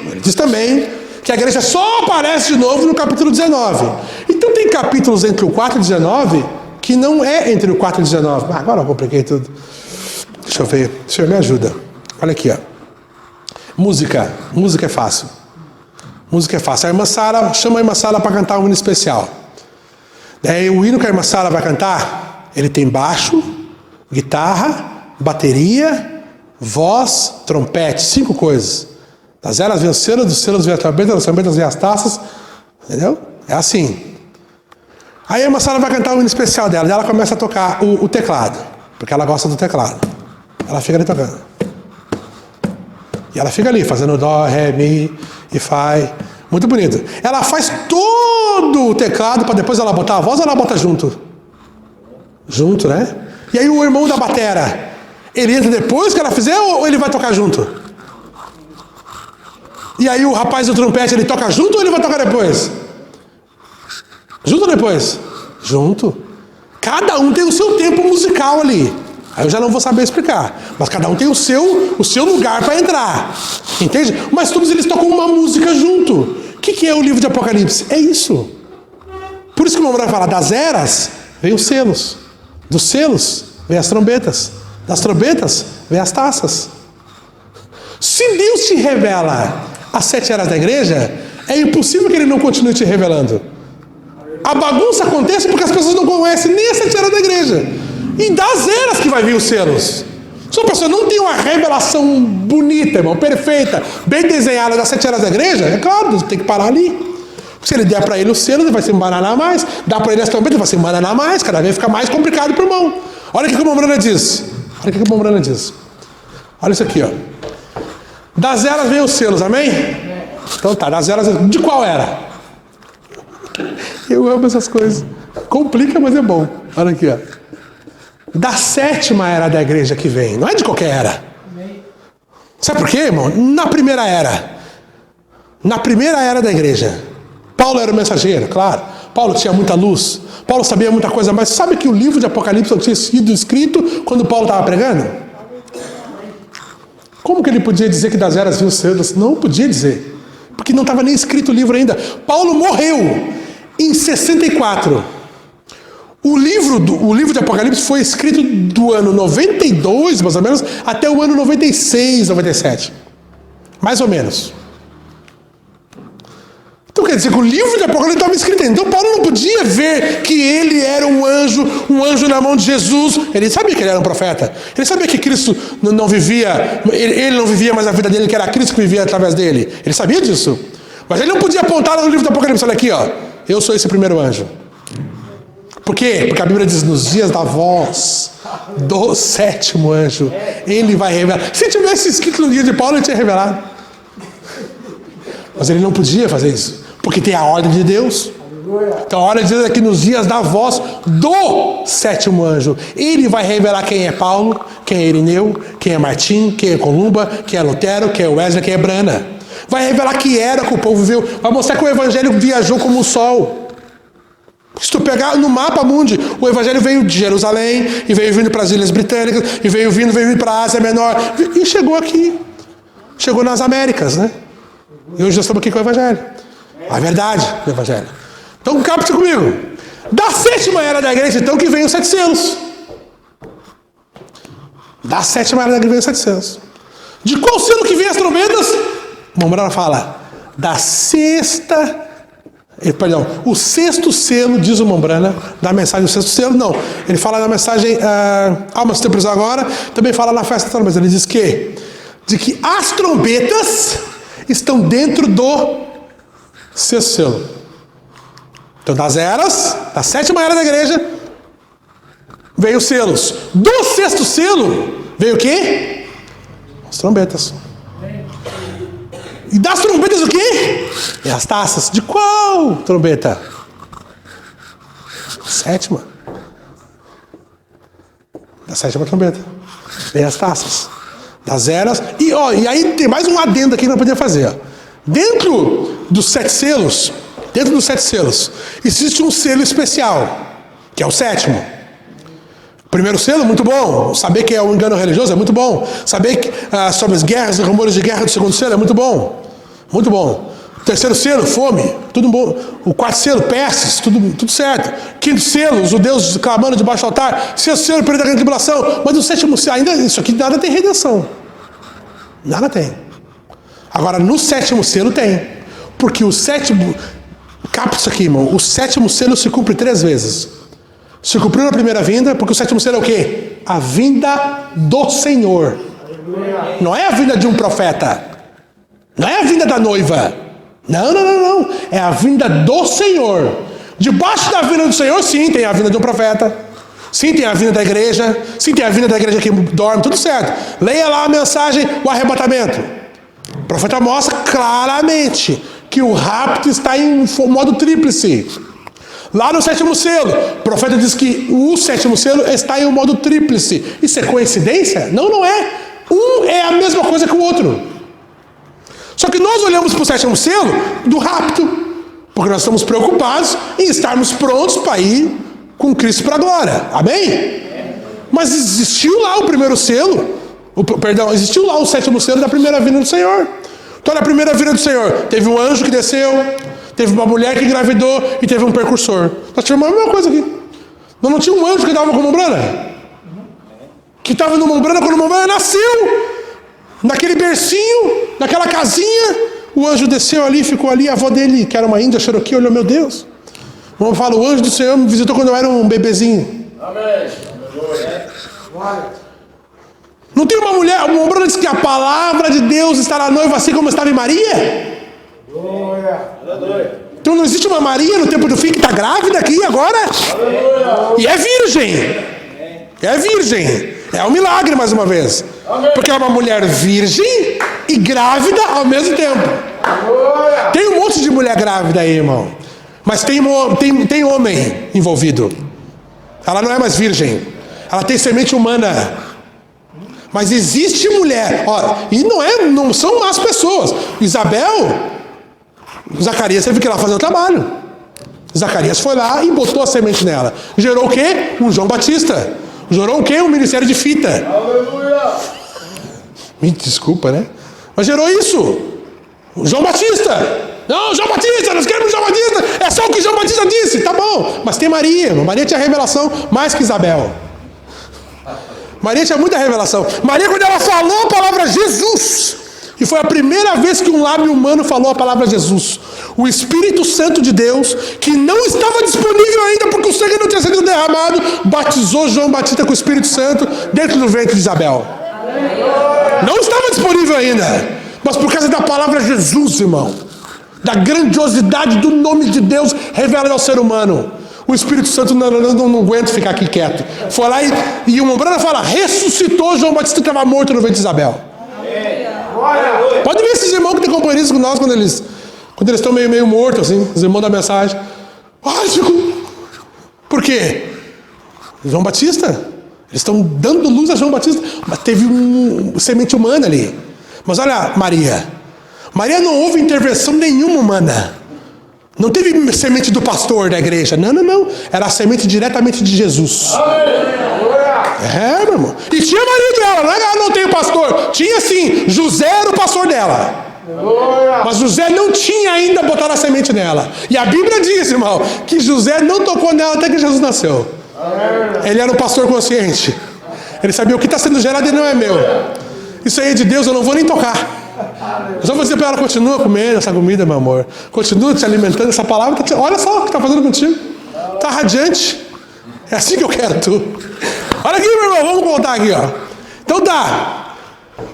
que a igreja só aparece de novo no capítulo 19. Então tem capítulos entre o 4 e o 19 que não é entre o 4 e o 19. Agora eu compliquei tudo. Deixa eu ver. O senhor me ajuda. Olha aqui, ó. Música. Música é fácil. Música é fácil. A irmã Sara, chama a irmã Sara para cantar um hino especial. Daí o hino que a irmã Sara vai cantar, ele tem baixo, guitarra, bateria, voz, trompete. 5 coisas. Das eras vem o selo, dos selos vem a trombeta, das trombetas vem as taças. Entendeu? É assim. Aí a irmã Sara vai cantar um hino especial dela. E ela começa a tocar o teclado. Porque ela gosta do teclado. Ela fica ali tocando. E ela fica ali fazendo dó, ré, mi e fá. Muito bonito. Ela faz todo o teclado para depois ela botar a voz ou ela bota junto? Junto, né? E aí o irmão da batera, ele entra depois que ela fizer ou ele vai tocar junto? E aí o rapaz do trompete, ele toca junto ou ele vai tocar depois? Junto ou depois? Junto. Cada um tem o seu tempo musical ali. Aí eu já não vou saber explicar. Mas cada um tem o seu lugar para entrar. Entende? Mas todos eles tocam uma música junto. O que é o livro de Apocalipse? É isso. Por isso que o Mombrana fala, das eras vem os selos. Dos selos vem as trombetas. Das trombetas vem as taças. Se Deus te revela as 7 eras da igreja, é impossível que ele não continue te revelando. A bagunça acontece porque as pessoas não conhecem nem as 7 eras da igreja. E das eras que vai vir os selos. Se a pessoa não tem uma revelação bonita, irmão, perfeita, bem desenhada das 7 eras da igreja, é claro, tem que parar ali. Se ele der para ele o selo, ele vai se embananar mais. Dá para ele as trombetas, ele vai se embananar mais. Cada vez fica mais complicado para o irmão. Olha o que o Mombrana diz. Olha o que o Mombrana diz. Olha isso aqui, ó. Das eras vem os selos, amém? Então tá, das eras... De qual era? Eu amo essas coisas. Complica, mas é bom. Olha aqui, ó. Da 7ª era da igreja que vem. Não é de qualquer era. Sabe por quê, irmão? Na primeira era. Na primeira era da igreja. Paulo era o mensageiro, claro. Paulo tinha muita luz. Paulo sabia muita coisa. Mas sabe que o livro de Apocalipse tinha sido escrito quando Paulo estava pregando? Como que ele podia dizer que das eras vinham cedo? Não podia dizer. Porque não estava nem escrito o livro ainda. Paulo morreu em 64. O livro de Apocalipse foi escrito do ano 92, mais ou menos, até o ano 96, 97. Mais ou menos. Então quer dizer que o livro de Apocalipse estava escrito ainda. Então Paulo não podia ver que ele era um anjo na mão de Jesus. Ele sabia que ele era um profeta. Ele sabia que Cristo não vivia, ele não vivia mais a vida dele, que era Cristo que vivia através dele. Ele sabia disso. Mas ele não podia apontar no livro do Apocalipse, olha aqui, ó. Eu sou esse primeiro anjo. Por quê? Porque a Bíblia diz, nos dias da voz do 7º anjo, ele vai revelar. Se tivesse escrito no dia de Paulo, ele tinha revelado. Mas ele não podia fazer isso, porque tem a ordem de Deus. Então a ordem de Deus é que nos dias da voz do 7º anjo, ele vai revelar quem é Paulo, quem é Irineu, quem é Martim, quem é Columba, quem é Lutero, quem é Wesley, quem é Brana. Vai revelar que era que o povo viveu. Vai mostrar que o evangelho viajou como o sol. Se tu pegar no mapa mundi, o evangelho veio de Jerusalém, e veio vindo para as Ilhas Britânicas, e veio vindo para a Ásia Menor, e chegou aqui. Chegou nas Américas, né? E hoje nós estamos aqui com o evangelho. A verdade do evangelho. Então capte comigo. Da 7ª era da igreja, então, que vem os 7 selos. Da 7ª era da igreja vem os 7 selos. De qual selo que vem as trombetas? Mombrana fala, da 6ª... Perdão, o 6º selo, diz o Mombrana, da mensagem do 6º selo, não. Ele fala na mensagem Almas Tempos Agora, também fala na festa da trombeta. Ele diz que as trombetas estão dentro do 6º selo. Então, das eras, da 7ª era da igreja, veio os selos. Do 6º selo, veio o quê? As trombetas. E das trombetas o quê? E as taças. De qual trombeta? 7ª. Da 7ª trombeta. Vem as taças. Das eras. E aí tem mais um adendo aqui que nós podemos fazer. Ó. Dentro dos 7 selos, existe um selo especial, que é o 7º. Primeiro selo, muito bom. Saber que é um engano religioso é muito bom. Saber que, sobre as guerras e rumores de guerra do 2º selo é muito bom. Muito bom. O 3º selo, fome, tudo bom. O 4º selo, pestes, tudo certo. 5º selo, os judeus clamando debaixo do altar. 6º selo, período da grande tribulação. Mas o 7º selo, ainda isso aqui nada tem redenção. Nada tem. Agora, no 7º selo tem. Porque o 7º... Capta isso aqui, irmão. O 7º selo se cumpre 3 vezes. Se cumpriu na primeira vinda, porque o 7º selo é o quê? A vinda do Senhor. Não é a vinda de um profeta. Não é a vinda da noiva. Não. É a vinda do Senhor. Debaixo da vinda do Senhor, sim, tem a vinda de um profeta. Sim, tem a vinda da igreja. Sim, tem a vinda da igreja que dorme, tudo certo. Leia lá a mensagem, o arrebatamento. O profeta mostra claramente que o rapto está em modo tríplice. Lá no 7º selo, o profeta diz que o 7º selo está em um modo tríplice. Isso é coincidência? Não é. Um é a mesma coisa que o outro. Só que nós olhamos para o 7º selo do rapto, porque nós estamos preocupados em estarmos prontos para ir com Cristo para a glória. Amém? Mas existiu lá o primeiro selo, existiu lá o 7º selo da primeira vinda do Senhor. Então, na primeira vinda do Senhor, teve um anjo que desceu, teve uma mulher que engravidou e teve um precursor. Nós tivemos a mesma coisa aqui. Não tinha um anjo que estava com o Mombrana? Que estava no Mombrana quando o Mombrana nasceu. Naquele bercinho, naquela casinha, o anjo desceu ali, ficou ali, a avó dele, que era uma índia Cherokee, olhou, meu Deus. Vamos falar, o anjo do Senhor me visitou quando eu era um bebezinho. Amém. Não tem uma mulher, o Mombrana disse que a palavra de Deus está na noiva assim como estava em Maria? Então não existe uma Maria no tempo do fim que está grávida aqui agora? E é virgem. É virgem. É um milagre mais uma vez. Porque é uma mulher virgem e grávida ao mesmo tempo. Tem um monte de mulher grávida aí, irmão. Mas tem homem envolvido. Ela não é mais virgem. Ela tem semente humana. Mas existe mulher. Ó, e não são más pessoas. Isabel, Zacarias teve que ir lá fazer o trabalho. Zacarias foi lá e botou a semente nela. Gerou o quê? Um João Batista. Gerou o quê? Um ministério de fita. Aleluia! Me desculpa, né? Mas gerou isso. O João Batista. Não, João Batista, nós queremos João Batista. É só o que João Batista disse. Tá bom. Mas tem Maria. Maria tinha revelação mais que Isabel. Maria tinha muita revelação. Maria, quando ela falou a palavra Jesus, e foi a primeira vez que um lábio humano falou a palavra Jesus, o Espírito Santo de Deus, que não estava disponível ainda porque o sangue não tinha sido derramado, batizou João Batista com o Espírito Santo dentro do ventre de Isabel. Não estava disponível ainda, mas por causa da palavra Jesus, irmão, da grandiosidade do nome de Deus revelado ao ser humano, o Espírito Santo não aguenta ficar aqui quieto. Foi lá e uma Brana fala, ressuscitou João Batista que estava morto no ventre de Isabel. Pode ver esses irmãos que têm companheirismo com nós quando eles estão meio mortos, assim, os irmãos da mensagem. Ai, por quê? João Batista. Eles estão dando luz a João Batista. Mas teve semente humana ali. Mas olha Maria. Maria não houve intervenção nenhuma humana. Não teve semente do pastor da igreja. Não. Era a semente diretamente de Jesus. É, meu irmão. E tinha marido dela. Não é que ela não tem pastor. Tinha sim. José era o pastor dela. Mas José não tinha ainda botado a semente nela. E a Bíblia diz, irmão, que José não tocou nela até que Jesus nasceu. Ele era um pastor consciente. Ele sabia o que está sendo gerado e não é meu. Isso aí é de Deus, eu não vou nem tocar. Eu só vou dizer para ela, continua comendo essa comida, meu amor. Continua te alimentando, essa palavra. Olha só o que está fazendo contigo. Está radiante. É assim que eu quero tu. Olha aqui, meu irmão, vamos voltar aqui, ó. Então tá.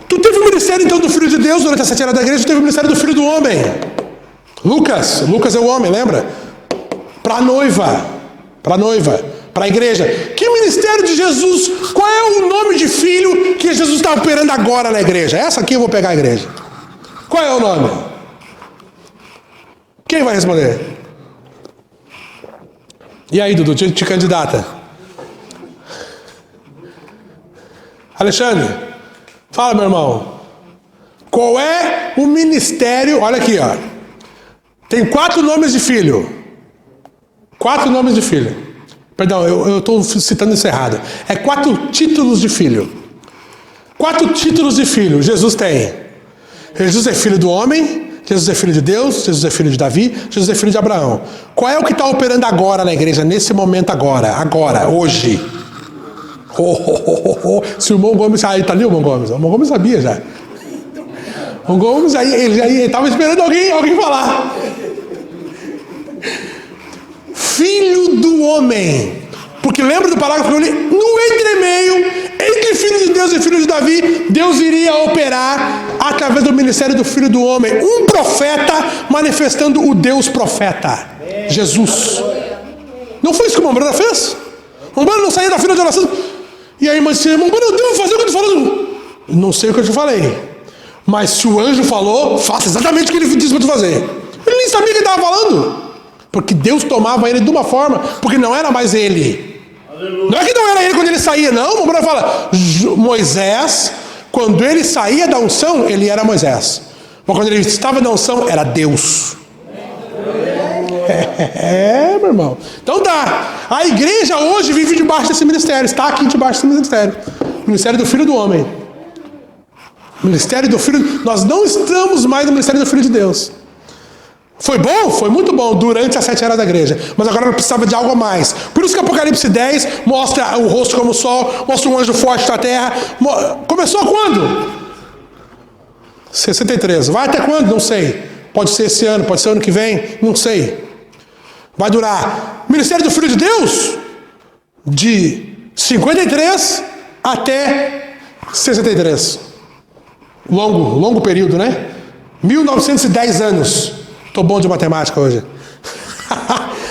Tu teve o ministério então do Filho de Deus durante a 7 anos da igreja, tu teve o ministério do Filho do Homem. Lucas é o homem, lembra? Para a noiva, para a igreja. Que ministério de Jesus? Qual é o nome de filho que Jesus está operando agora na igreja? Essa aqui eu vou pegar a igreja. Qual é o nome? Quem vai responder? E aí, Dudu, te candidata? Alexandre, fala, meu irmão. Qual é o ministério? Olha aqui, ó. Tem 4 nomes de filho. 4 nomes de filho. Perdão, eu estou citando isso errado. É 4 títulos de filho. 4 títulos de filho Jesus tem. Jesus é filho do homem, Jesus é filho de Deus, Jesus é filho de Davi, Jesus é filho de Abraão. Qual é o que está operando agora na igreja, nesse momento agora, hoje? Se o irmão Gomes... Ah, ele está ali, o irmão Gomes. O irmão Gomes sabia já. O irmão Gomes, ele estava esperando alguém falar. Filho do homem. Porque lembra do parágrafo que eu li? No entremeio, entre filho de Deus e filho de Davi, Deus iria operar através do ministério do Filho do Homem. Um profeta manifestando o Deus profeta. Jesus. Não foi isso que o Mombrana fez? O Mombrana não saía da fila de oração. E a irmã disse, Mombrana, eu devo fazer o que eu estou falando. Não sei o que eu te falei. Mas se o anjo falou, faça exatamente o que ele disse para tu fazer. Ele nem sabia o que ele estava falando. Porque Deus tomava ele de uma forma, porque não era mais ele. Aleluia. Não é que não era ele quando ele saía, não. O Bruno fala, Moisés, quando ele saía da unção, ele era Moisés. Mas quando ele estava na unção, era Deus. Meu irmão. Então tá. A igreja hoje vive debaixo desse ministério. Está aqui debaixo desse ministério. Ministério do Filho do Homem. Ministério do Filho. Nós não estamos mais no ministério do Filho de Deus. Foi bom? Foi muito bom durante as 7 eras da igreja. Mas agora precisava de algo a mais. Por isso que Apocalipse 10 mostra o rosto como o sol, mostra um anjo forte na terra. Começou quando? 63. Vai até quando? Não sei. Pode ser esse ano, pode ser ano que vem, não sei. Vai durar. Ministério do Filho de Deus? De 53 até 63. Longo período, né? 1910 anos. Estou bom de matemática hoje.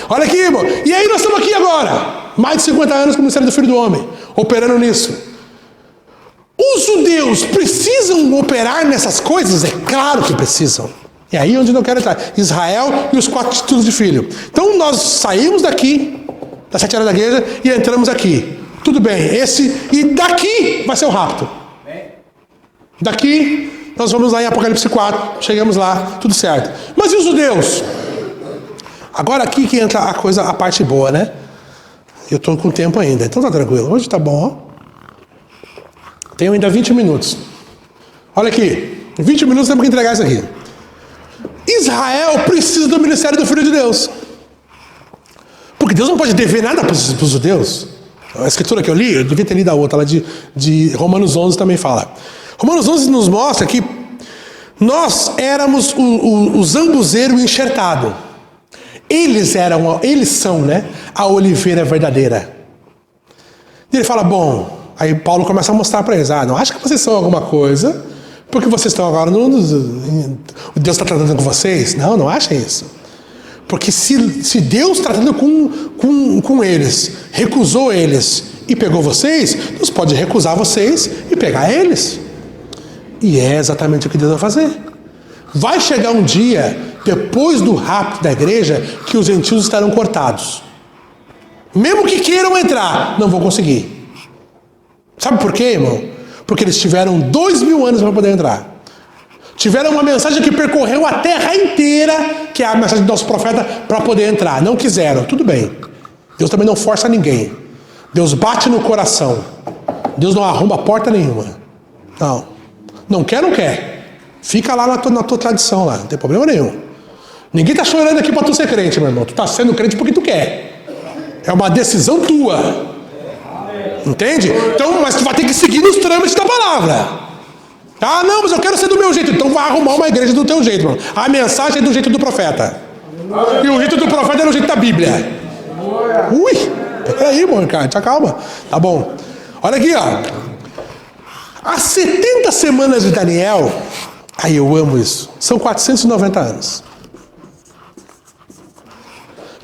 Olha aqui, irmão. E aí nós estamos aqui agora. Mais de 50 anos com o ministério do Filho do Homem. Operando nisso. Os judeus precisam operar nessas coisas? É claro que precisam. É aí onde eu quero entrar. Israel e os 4 títulos de filho. Então nós saímos daqui das 7 áreas da igreja, e entramos aqui. Tudo bem, e daqui vai ser o rapto. Daqui, nós vamos lá em Apocalipse 4, chegamos lá, tudo certo. Mas e os judeus? Agora aqui que entra a parte boa, né? Eu estou com tempo ainda, então tá tranquilo. Hoje tá bom, ó. Tenho ainda 20 minutos. Olha aqui, em 20 minutos temos que entregar isso aqui. Israel precisa do ministério do Filho de Deus. Porque Deus não pode dever nada para os judeus. A escritura que eu li, eu devia ter lido a outra, lá de Romanos 11 também fala. Romanos 11 nos mostra que nós éramos o zambuzeiro enxertado. Eles são, né, a oliveira verdadeira. E ele fala, bom, aí Paulo começa a mostrar para eles, não acho que vocês são alguma coisa, porque vocês estão agora Deus está tratando com vocês. Não achem isso. Porque se Deus tratando com eles, recusou eles e pegou vocês, Deus pode recusar vocês e pegar eles. E é exatamente o que Deus vai fazer. Vai chegar um dia, depois do rapto da igreja, que os gentios estarão cortados. Mesmo que queiram entrar, não vão conseguir. Sabe por quê, irmão? Porque eles tiveram 2000 anos para poder entrar. Tiveram uma mensagem que percorreu a terra inteira, que é a mensagem do nosso profeta, para poder entrar. Não quiseram, tudo bem. Deus também não força ninguém. Deus bate no coração. Deus não arromba porta nenhuma. Não quer. Fica lá na tua tradição lá, não tem problema nenhum. Ninguém está chorando aqui para tu ser crente, meu irmão. Tu está sendo crente porque tu quer. É uma decisão tua. Entende? Então, mas tu vai ter que seguir nos trâmites da palavra. Não, mas eu quero ser do meu jeito. Então vai arrumar uma igreja do teu jeito, irmão. A mensagem é do jeito do profeta. E o jeito do profeta é do jeito da Bíblia. Peraí, irmão, cara, te acalma. Tá bom. Olha aqui, ó. As 70 semanas de Daniel, eu amo isso, são 490 anos.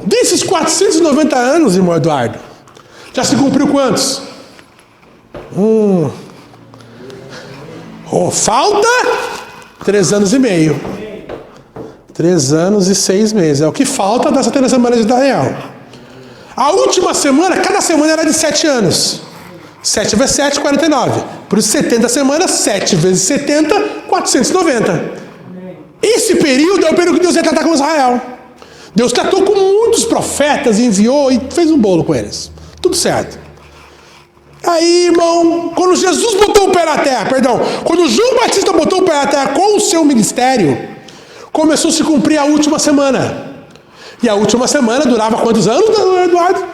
Desses 490 anos, irmão Eduardo, já se cumpriu quantos? Falta 3 anos e meio. 3 anos e 6 meses. É o que falta das 70 semanas de Daniel. A última semana, cada semana era de 7 anos. 7 vezes 7, 49. Por isso, 70 semanas, 7 vezes 70, 490. Esse período é o período que Deus ia tratar com Israel. Deus tratou com muitos profetas, enviou e fez um bolo com eles. Tudo certo. Aí, irmão, quando Jesus botou o pé na terra, quando João Batista botou o pé na terra com o seu ministério, começou a se cumprir a última semana. E a última semana durava quantos anos, Eduardo?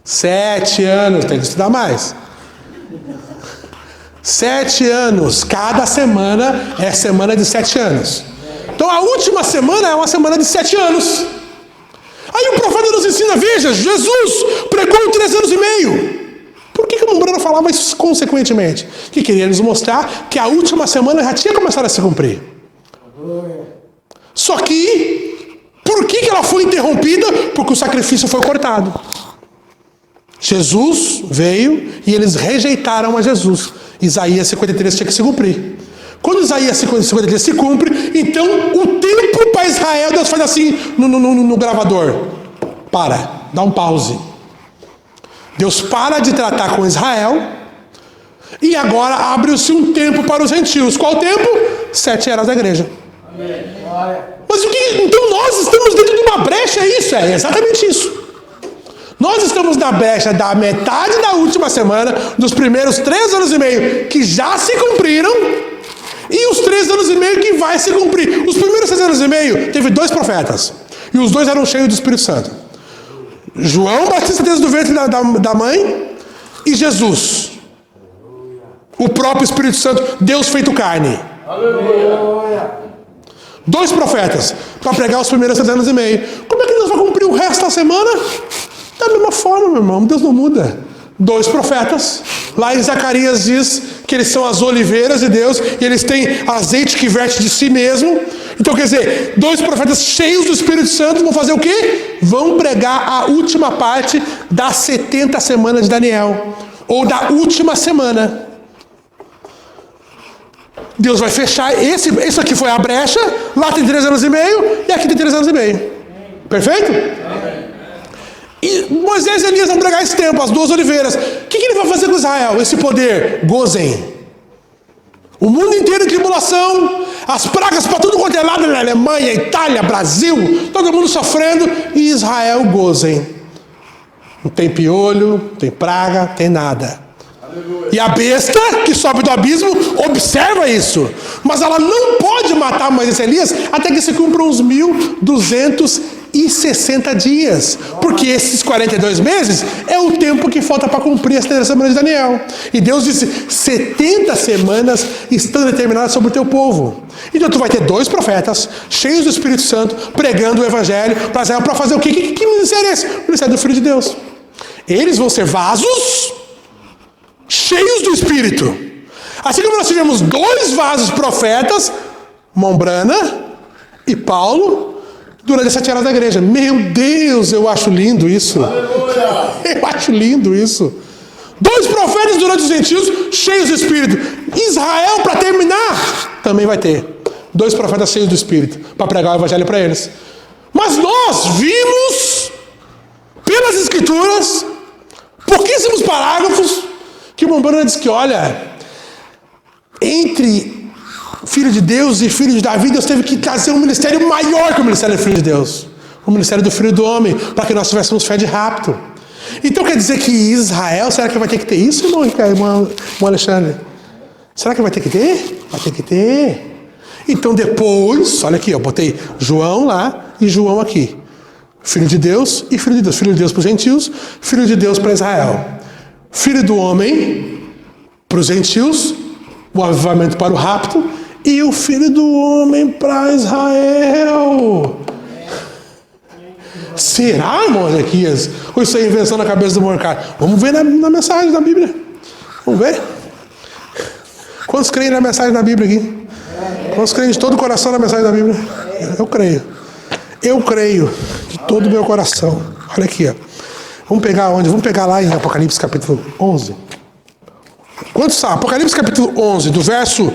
7 anos, tem que estudar mais. 7 anos, cada semana é semana de 7 anos. Então a última semana é uma semana de 7 anos. Aí o profeta nos ensina, veja, Jesus pregou 3 anos e meio. Por que o Bruno falava isso consequentemente? Que queria nos mostrar que a última semana já tinha começado a se cumprir. Só que, por que ela foi interrompida? Porque o sacrifício foi cortado. Jesus veio e eles rejeitaram a Jesus. Isaías 53 tinha que se cumprir. Quando Isaías 53 se cumpre, então o tempo para Israel, Deus faz assim no gravador. Dá um pause. Deus para de tratar com Israel e agora abre-se um tempo para os gentios. Qual tempo? 7 eras da igreja. Mas então nós estamos dentro de uma brecha, é exatamente isso. Nós estamos na brecha da metade da última semana, dos primeiros 3 anos e meio que já se cumpriram, e os 3 anos e meio que vai se cumprir. Os primeiros 6 anos e meio, teve 2 profetas, e os 2 eram cheios do Espírito Santo. João Batista desde o ventre da mãe, e Jesus. O próprio Espírito Santo, Deus feito carne. Aleluia. 2 profetas, para pregar os primeiros 6 anos e meio. Como é que Deus vai cumprir o resto da semana? Da mesma forma, meu irmão, Deus não muda. 2 profetas, lá em Zacarias diz que eles são as oliveiras de Deus, e eles têm azeite que verte de si mesmo. Então quer dizer, 2 profetas cheios do Espírito Santo vão fazer o quê? Vão pregar a última parte das 70 semanas de Daniel, ou da última semana. Deus vai fechar, isso aqui foi a brecha, lá tem 3 anos e meio, e aqui tem 3 anos e meio. Perfeito? E Moisés e Elias vão pregar esse tempo, as 2 oliveiras. O que ele vai fazer com Israel? Esse poder? Gozem. O mundo inteiro em tribulação, as pragas para tudo quanto é lado, na Alemanha, Itália, Brasil, todo mundo sofrendo, e Israel gozem. Não tem piolho, não tem praga, não tem nada. Aleluia. E a besta que sobe do abismo observa isso, mas ela não pode matar Moisés e Elias até que se cumpram os 1260 dias, porque esses 42 meses é o tempo que falta para cumprir as 30 semanas de Daniel. E Deus disse: 70 semanas estão determinadas sobre o teu povo. Então tu vai ter 2 profetas cheios do Espírito Santo pregando o Evangelho para fazer o quê? Que ministério é esse? O ministério do Filho de Deus. Eles vão ser vasos cheios do Espírito. Assim como nós tivemos 2 vasos profetas, Mombrana e Paulo, durante as 7 eras da igreja. Meu Deus, eu acho lindo isso. Aleluia. Eu acho lindo isso. 2 profetas durante os gentios, cheios do Espírito. Israel, para terminar, também vai ter 2 profetas cheios do Espírito, para pregar o Evangelho para eles. Mas nós vimos, pelas Escrituras, pouquíssimos parágrafos, que o Mombrana diz que, olha, entre Filho de Deus e Filho de Davi, Deus teve que trazer um ministério maior que o ministério do Filho de Deus. O ministério do Filho do Homem, para que nós tivéssemos fé de rapto. Então quer dizer que Israel, será que vai ter que ter isso, irmão Alexandre? Será que vai ter que ter? Vai ter que ter. Então depois, olha aqui, eu botei João lá e João aqui. Filho de Deus e Filho de Deus. Filho de Deus para os gentios, Filho de Deus para Israel. Filho do homem para os gentios, o avivamento para o rapto, e o Filho do homem para Israel. Será, irmão Ezequias? Ou isso é invenção na cabeça do Morcar? Vamos ver na mensagem da Bíblia. Vamos ver. Quantos creem na mensagem da Bíblia aqui? Quantos creem de todo o coração na mensagem da Bíblia? Eu creio. Eu creio de todo o meu coração. Olha aqui, ó. Vamos pegar onde? Vamos pegar lá em Apocalipse capítulo 11. Quantos sabem? Apocalipse capítulo 11, do verso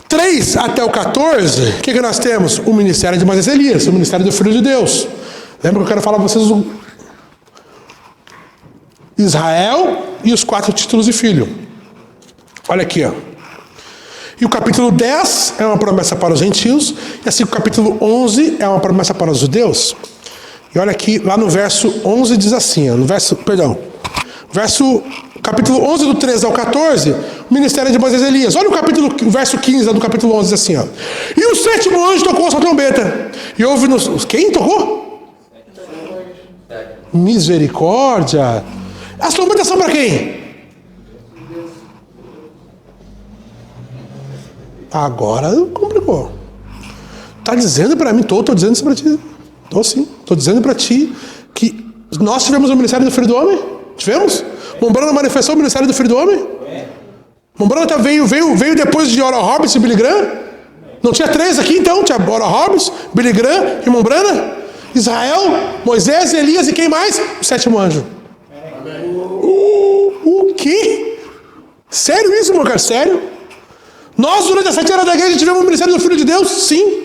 3 até o 14, o que nós temos? O ministério de Moisés e Elias, o ministério do Filho de Deus. Lembra que eu quero falar para vocês o Israel e os 4 títulos de filho. Olha aqui, ó. E o capítulo 10 é uma promessa para os gentios, e assim o capítulo 11 é uma promessa para os judeus. E olha aqui, lá no verso 11 diz assim, ó, capítulo 11 do 13 ao 14, o ministério de Moisés e Elias. Olha o verso 15 do capítulo 11 diz assim, ó. E o 7º anjo tocou a sua trombeta. E houve Quem tocou? Misericórdia. As trombetas são para quem? Agora complicou. Está dizendo para mim, estou dizendo isso para ti. Estou sim, estou dizendo para ti que nós tivemos o ministério do Filho do Homem. Tivemos? Mombrana manifestou o ministério do Filho do Homem? Mombrana veio depois de Oral Roberts e Billy Graham? Não tinha 3 aqui então? Tinha Oral Roberts, Billy Graham e Mombrana? Israel, Moisés, Elias e quem mais? O 7º anjo. O quê? Sério isso, meu cara? Sério? Nós, durante as 7 eras da igreja, tivemos o ministério do Filho de Deus? Sim.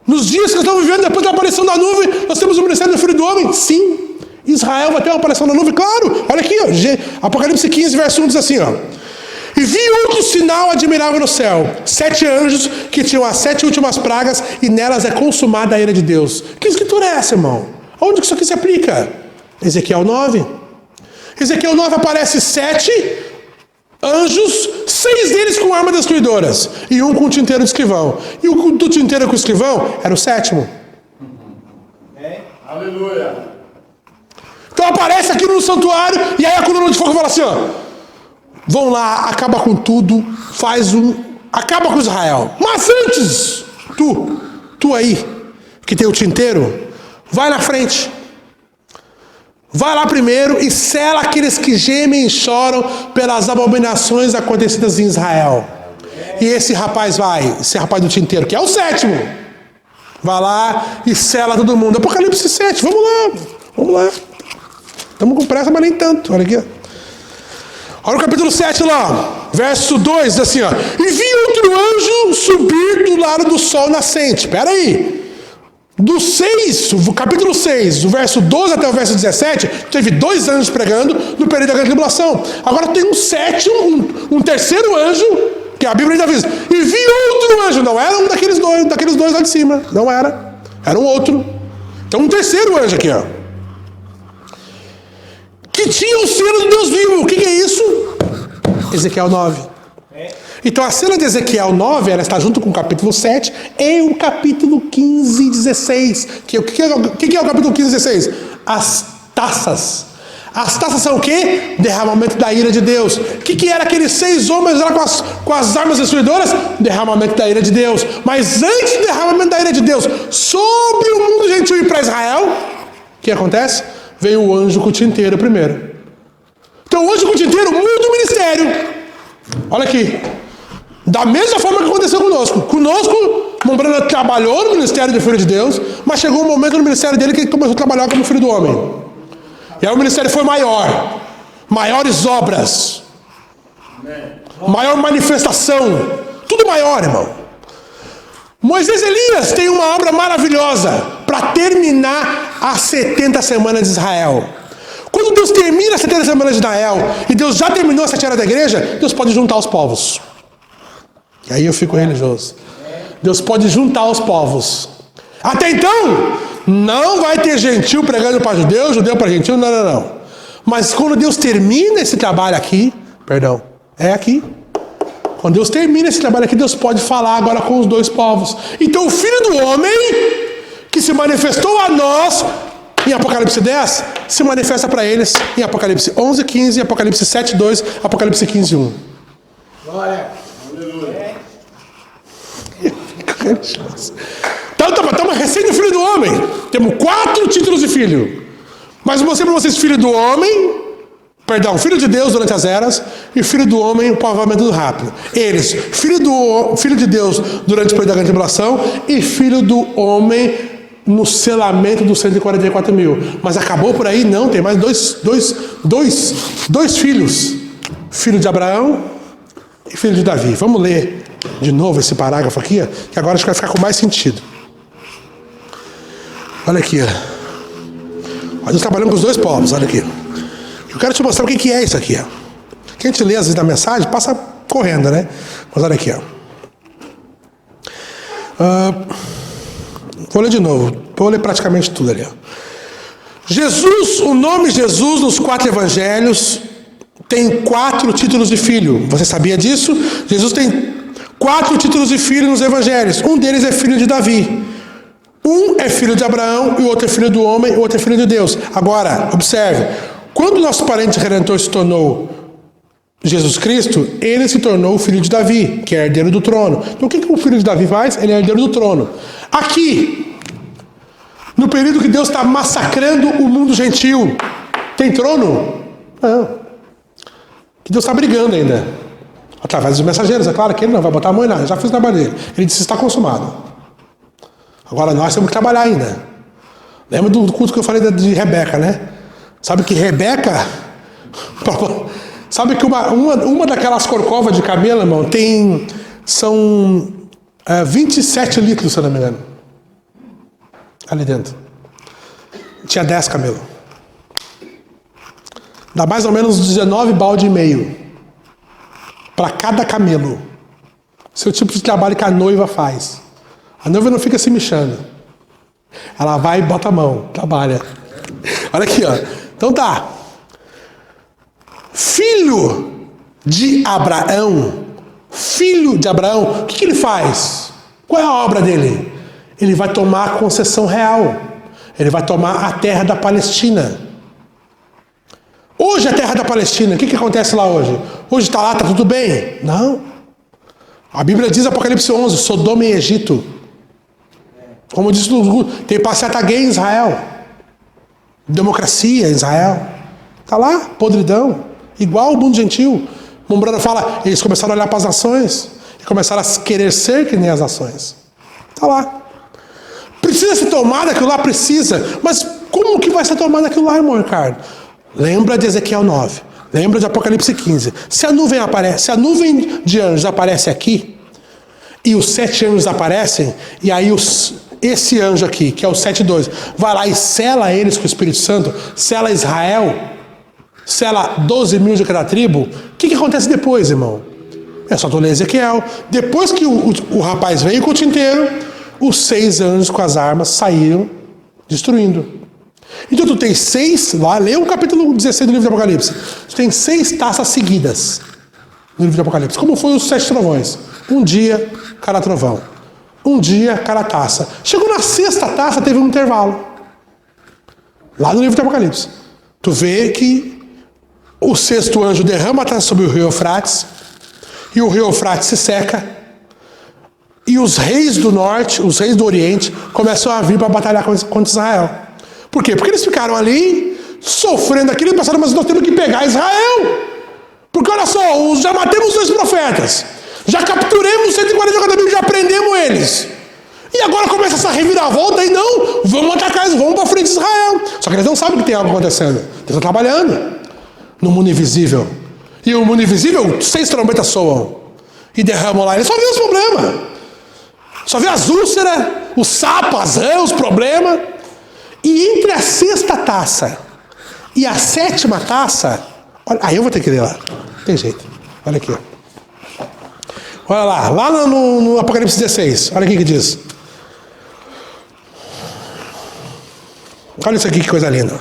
Nos dias que estamos vivendo, depois da aparição da nuvem, nós temos o ministério do Filho do Homem? Sim. Israel vai ter uma aparição da nuvem? Claro. Olha aqui, ó. Apocalipse 15, verso 1 diz assim, ó. E vi outro sinal admirável no céu. 7 anjos que tinham as 7 últimas pragas, e nelas é consumada a ira de Deus. Que escritura é essa, irmão? Onde que isso aqui se aplica? Ezequiel 9. Ezequiel 9 aparece 7 anjos, 6 deles com armas destruidoras, e um com o tinteiro de escrivão. E o do tinteiro com o escrivão era o 7º. Aleluia. Então aparece aqui no santuário, e aí a coluna de fogo fala assim, ó. Vão lá, acaba com tudo, acaba com Israel. Mas antes, tu aí, que tem o tinteiro, vai na frente. Vai lá primeiro e sela aqueles que gemem e choram pelas abominações acontecidas em Israel. E esse rapaz do tinteiro, que é o 7º, vai lá e sela todo mundo. Apocalipse 7, vamos lá. Estamos com pressa, mas nem tanto. Olha aqui, ó. Olha o capítulo 7 lá, verso 2, diz assim, ó. E vi outro anjo subir do lado do sol nascente. Espera aí. Do 6, o capítulo 6, do verso 12 até o verso 17, teve 2 anjos pregando no período da grande tribulação. Agora tem um sétimo, um terceiro anjo, que a Bíblia ainda diz, e vi outro anjo. Não era um daqueles dois lá de cima. Não era. Era um outro. Então um terceiro anjo aqui, ó. Que tinha o selo do Deus vivo. O que é isso? Ezequiel 9. Então a cena de Ezequiel 9, ela está junto com o capítulo 7 e o capítulo 15 e 16. O que é o capítulo 15 e 16? As taças. As taças são o quê? Derramamento da ira de Deus. O que era aqueles 6 homens lá com as armas destruidoras? Derramamento da ira de Deus. Mas antes do derramamento da ira de Deus sobre o mundo gentil e para Israel, o que acontece? Veio o anjo com o tinteiro primeiro. Então o anjo com o tinteiro muda o ministério. Olha aqui. Da mesma forma que aconteceu conosco. Conosco, Mombrana trabalhou no ministério do Filho de Deus, mas chegou um momento no ministério dele que ele começou a trabalhar como Filho do Homem. E aí o ministério foi maior. Maiores obras. Maior manifestação. Tudo maior, irmão. Moisés e Elias têm uma obra maravilhosa para terminar as 70 semanas de Israel. Quando Deus termina as 70 semanas de Israel, e Deus já terminou a 7 eras da igreja, Deus pode juntar os povos. E aí eu fico religioso. Deus pode juntar os povos. Até então, não vai ter gentil pregando para judeu, judeu para gentil, não. Mas quando Deus termina esse trabalho aqui, é aqui. Quando Deus termina esse trabalho aqui, Deus pode falar agora com os 2 povos. Então o Filho do Homem, que se manifestou a nós em Apocalipse 10, se manifesta para eles em Apocalipse 11, 15, Apocalipse 7, 2, Apocalipse 15, 1. Glória. Aleluia. Então estamos recém do Filho do Homem. Temos 4 títulos de filho. Mas eu mostrei para vocês Filho do Homem, Filho de Deus durante as eras, e Filho do Homem, o povoamento do rápido. Eles, Filho de Deus durante o período da grande tribulação, e Filho do Homem no selamento dos 144 mil. Mas acabou por aí? Não, tem mais dois filhos. Filho de Abraão e filho de Davi. Vamos ler de novo esse parágrafo aqui, que agora acho que vai ficar com mais sentido. Olha aqui. Nós trabalhamos com os 2 povos, olha aqui. Eu quero te mostrar o que é isso aqui. Quem te lê às vezes na mensagem, passa correndo, né? Mas olha aqui. Vou ler de novo. Vou ler praticamente tudo ali. Jesus, o nome Jesus nos 4 evangelhos tem 4 títulos de filho. Você sabia disso? Jesus tem 4 títulos de filho nos evangelhos. Um deles é filho de Davi. Um é filho de Abraão, e o outro é filho do homem, e o outro é filho de Deus. Agora, observe. Quando o nosso parente redentor se tornou Jesus Cristo, ele se tornou o filho de Davi, que é herdeiro do trono. Então o que o filho de Davi faz? Ele é herdeiro do trono. Aqui, no período que Deus está massacrando o mundo gentil, tem trono? Não. Que Deus está brigando ainda. Através dos mensageiros, é claro que ele não vai botar a mão em nada. Já fez o trabalho dele. Ele disse: está consumado. Agora nós temos que trabalhar ainda. Lembra do culto que eu falei de Rebeca, né? Sabe que Rebeca... Sabe que uma daquelas corcovas de camelo, irmão, são 27 litros, se eu não me engano. Ali dentro. Tinha 10 camelos. Dá mais ou menos 19 balde e meio. Para cada camelo. Esse é o tipo de trabalho que a noiva faz. A noiva não fica se mexendo. Ela vai e bota a mão. Trabalha. Olha aqui, ó. Então tá. Filho de Abraão. Filho de Abraão. O que ele faz? Qual é a obra dele? Ele vai tomar a concessão real. Ele vai tomar a terra da Palestina. Hoje a terra da Palestina, o que acontece lá hoje? Hoje está lá, está tudo bem? Não. A Bíblia diz, Apocalipse 11, Sodoma e Egito. Como diz, tem passeata gay em Israel. Democracia em Israel. Está lá, podridão. Igual o mundo gentil. Mombrana fala, eles começaram a olhar para as nações. E começaram a querer ser que nem as nações. Está lá. Precisa ser tomado aquilo lá? Precisa. Mas como que vai ser tomado aquilo lá, irmão Ricardo? Lembra de Ezequiel 9. Lembra de Apocalipse 15. Se a nuvem de anjos aparece aqui, e os 7 anjos aparecem, e aí esse anjo aqui, que é o 7:2, vai lá e sela eles com o Espírito Santo, sela Israel, sela 12 mil de cada tribo, o que acontece depois, irmão? É só tu ler Ezequiel. Depois que o rapaz veio com o tinteiro, os 6 anjos com as armas saíram destruindo. Então tu tem 6, lá, lê o capítulo 16 do livro do Apocalipse. Tu tem 6 taças seguidas no livro do Apocalipse. Como foi os 7 trovões? Um dia, cada trovão. Um dia, cada taça. Chegou na 6ª taça, teve um intervalo. Lá no livro do Apocalipse. Tu vê que o 6º anjo derrama a taça sobre o rio Eufrates, e o rio Eufrates se seca, e os reis do norte, os reis do oriente, começam a vir para batalhar contra Israel. Por quê? Porque eles ficaram ali, sofrendo aquilo, e pensaram, mas nós temos que pegar Israel. Porque olha só, já matamos 2 profetas, já capturamos 140 mil, já prendemos eles. E agora começa essa reviravolta, e não, vamos atacar eles, vamos para frente de Israel. Só que eles não sabem que tem algo acontecendo. Eles estão trabalhando no mundo invisível. E o mundo invisível, 6 trombetas soam e derramam lá. Eles só vê os problemas. Só vê as úlceras, os sapos, as rãs, os problemas. E entre a 6ª taça e a 7ª taça, olha, aí eu vou ter que ler lá. Não tem jeito. Olha aqui. Olha lá no Apocalipse 16. Olha aqui que diz. Olha isso aqui, que coisa linda.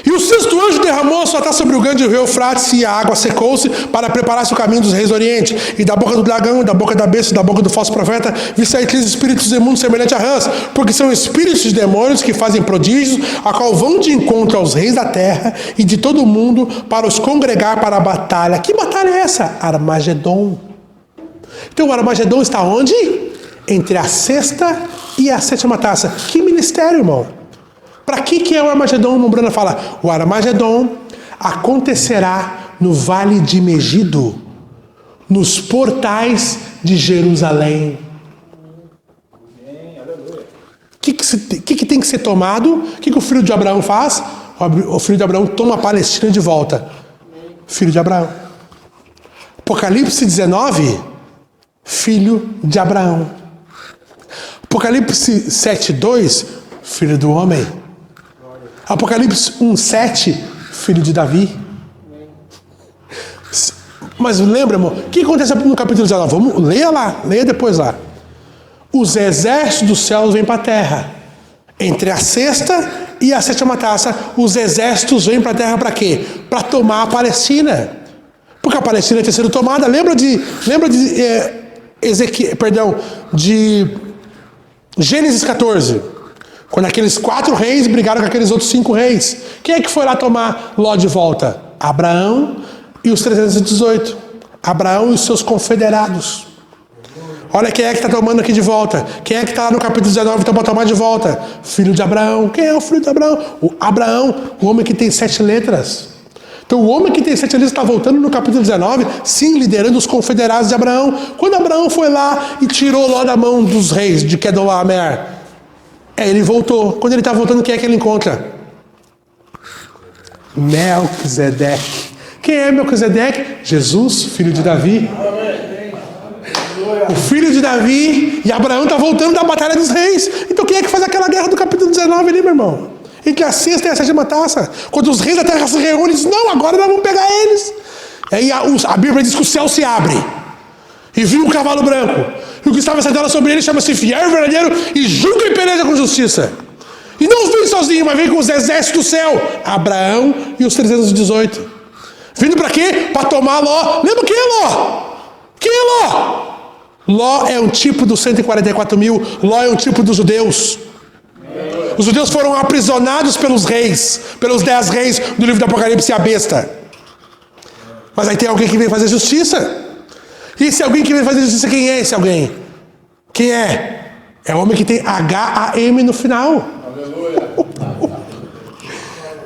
E o 6º anjo derramou a sua taça sobre o grande rio Eufrates, e a água secou-se para preparar-se o caminho dos reis do Oriente. E da boca do dragão, da boca da besta, da boca do falso profeta, vi sair 3 espíritos imundos semelhantes a rãs, porque são espíritos de demônios que fazem prodígios, a qual vão de encontro aos reis da terra e de todo o mundo para os congregar para a batalha. Que batalha é essa? Armagedon. Então o Armagedon está onde? Entre a 6ª e a 7ª taça. Que ministério, irmão? Para que é o Armagedon? O Brana fala, o Armagedon acontecerá no vale de Megido, nos portais de Jerusalém. O que tem que ser tomado? O que o filho de Abraão faz? O filho de Abraão toma a Palestina de volta. Filho de Abraão. Apocalipse 19, filho de Abraão. Apocalipse 7:2, filho do homem. Apocalipse 1:7, filho de Davi. Mas lembra, irmão, o que acontece no capítulo 19? Vamos, leia lá, leia depois lá. Os exércitos dos céus vêm para a terra. Entre a 6ª e a 7ª taça, os exércitos vêm para a terra para quê? Para tomar a Palestina. Porque a Palestina tinha sido tomada. Lembra de Gênesis 14. Quando aqueles 4 reis brigaram com aqueles outros 5 reis. Quem é que foi lá tomar Ló de volta? Abraão e os 318. Abraão e os seus confederados. Olha quem é que está tomando aqui de volta. Quem é que está lá no capítulo 19 para tomar de volta? Filho de Abraão. Quem é o filho de Abraão? O Abraão, o homem que tem 7 letras. Então o homem que tem 7 letras está voltando no capítulo 19, sim, liderando os confederados de Abraão. Quando Abraão foi lá e tirou Ló da mão dos reis de Quedorlaomer, ele voltou. Quando ele está voltando, quem é que ele encontra? Melquisedeque. Quem é Melquisedeque? Jesus, filho de Davi. O filho de Davi. E Abraão está voltando da batalha dos reis. Então quem é que faz aquela guerra do capítulo 19 ali, meu irmão? Entre a 6ª e a 7ª taça. Quando os reis da terra se reúnem, dizem, não, agora nós vamos pegar eles. E aí a Bíblia diz que o céu se abre. E viu um cavalo branco. E o que estava sentado sobre ele chama-se fiel e verdadeiro, e julga e peleja com justiça. E não vem sozinho, mas vem com os exércitos do céu. Abraão e os 318. Vindo para quê? Para tomar Ló. Lembra quem é Ló? Quem é Ló? Ló é um tipo dos 144 mil. Ló é um tipo dos judeus. Os judeus foram aprisionados pelos reis, pelos 10 reis do livro do Apocalipse e a besta. Mas aí tem alguém que vem fazer justiça. E esse alguém que vem fazer justiça, quem é esse alguém? Quem é? É o homem que tem H-A-M no final.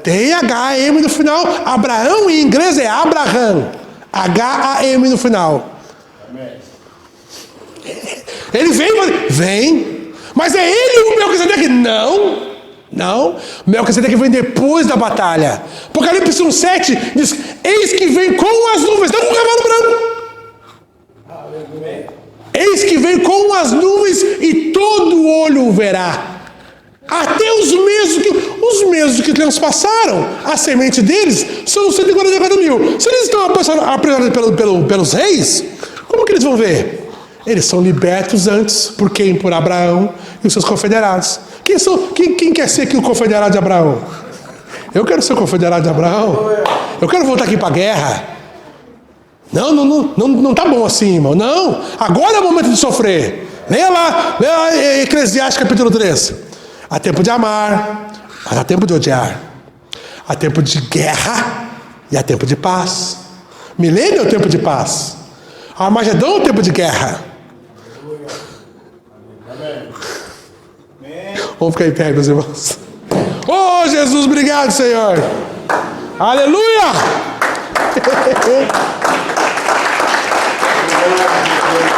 Tem H-A-M no final. Abraão em inglês é Abraham. H-A-M no final. Ele vem. Mas é ele o Melquisedeque? Não. Melquisedeque vem depois da batalha. Apocalipse 1:7 diz, eis que vem com as nuvens, não com o cavalo branco. Eis que vem com as nuvens e todo olho o verá. Até os mesmos que transpassaram a semente deles são os 144 mil. Se eles estão aprisionados pelos reis, como que eles vão ver? Eles são libertos antes. Por quem? Por Abraão e os seus confederados. Quem quer ser aqui o confederado de Abraão? Eu quero ser o confederado de Abraão. Eu quero voltar aqui para a guerra. Não tá bom assim, irmão. Não, agora é o momento de sofrer. Leia lá Eclesiastes capítulo 3. Há tempo de amar, mas há tempo de odiar. Há tempo de guerra e há tempo de paz. Milênio é o tempo de paz. Armagedon é o tempo de guerra. Vamos ficar em pé, meus irmãos. Oh, Jesus, obrigado, Senhor. Aleluia!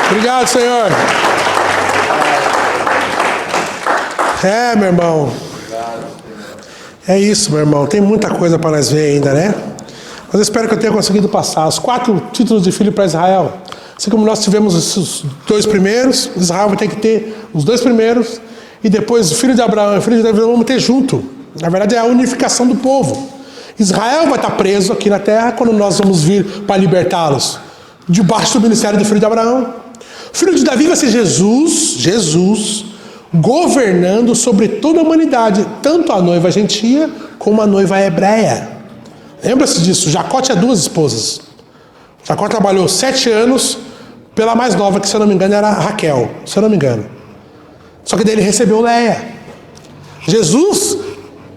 Obrigado, Senhor. Meu irmão. É isso, meu irmão. Tem muita coisa para nós ver ainda, né? Mas eu espero que eu tenha conseguido passar os 4 títulos de filho para Israel. Assim como nós tivemos os 2 primeiros, Israel vai ter que ter os 2 primeiros, e depois o filho de Abraão e o filho de Davi vamos ter junto. Na verdade é a unificação do povo. Israel vai estar preso aqui na terra quando nós vamos vir para libertá-los, debaixo do ministério do filho de Abraão. O filho de Davi vai ser Jesus, governando sobre toda a humanidade, tanto a noiva gentia como a noiva hebreia. Lembra-se disso, Jacó tinha 2 esposas. Jacó trabalhou 7 anos pela mais nova, que se eu não me engano era Raquel, se eu não me engano. Só que daí ele recebeu Leia. Jesus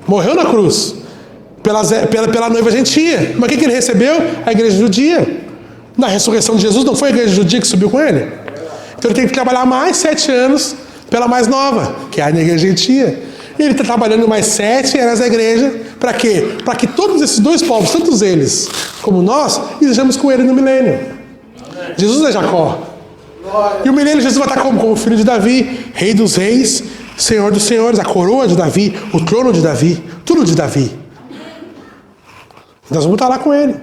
morreu na cruz pela noiva gentia. Mas o que ele recebeu? A igreja judia. Na ressurreição de Jesus não foi a igreja judia que subiu com ele? Então ele tem que trabalhar mais 7 anos pela mais nova, que é a igreja gentia. E ele está trabalhando mais 7 anos na igreja. Para quê? Para que todos esses 2 povos, tanto eles como nós, estejamos com ele no milênio. Jesus é Jacó. E o milênio Jesus vai estar como filho de Davi, rei dos reis, senhor dos senhores, a coroa de Davi, o trono de Davi, tudo de Davi. Nós vamos estar lá com ele.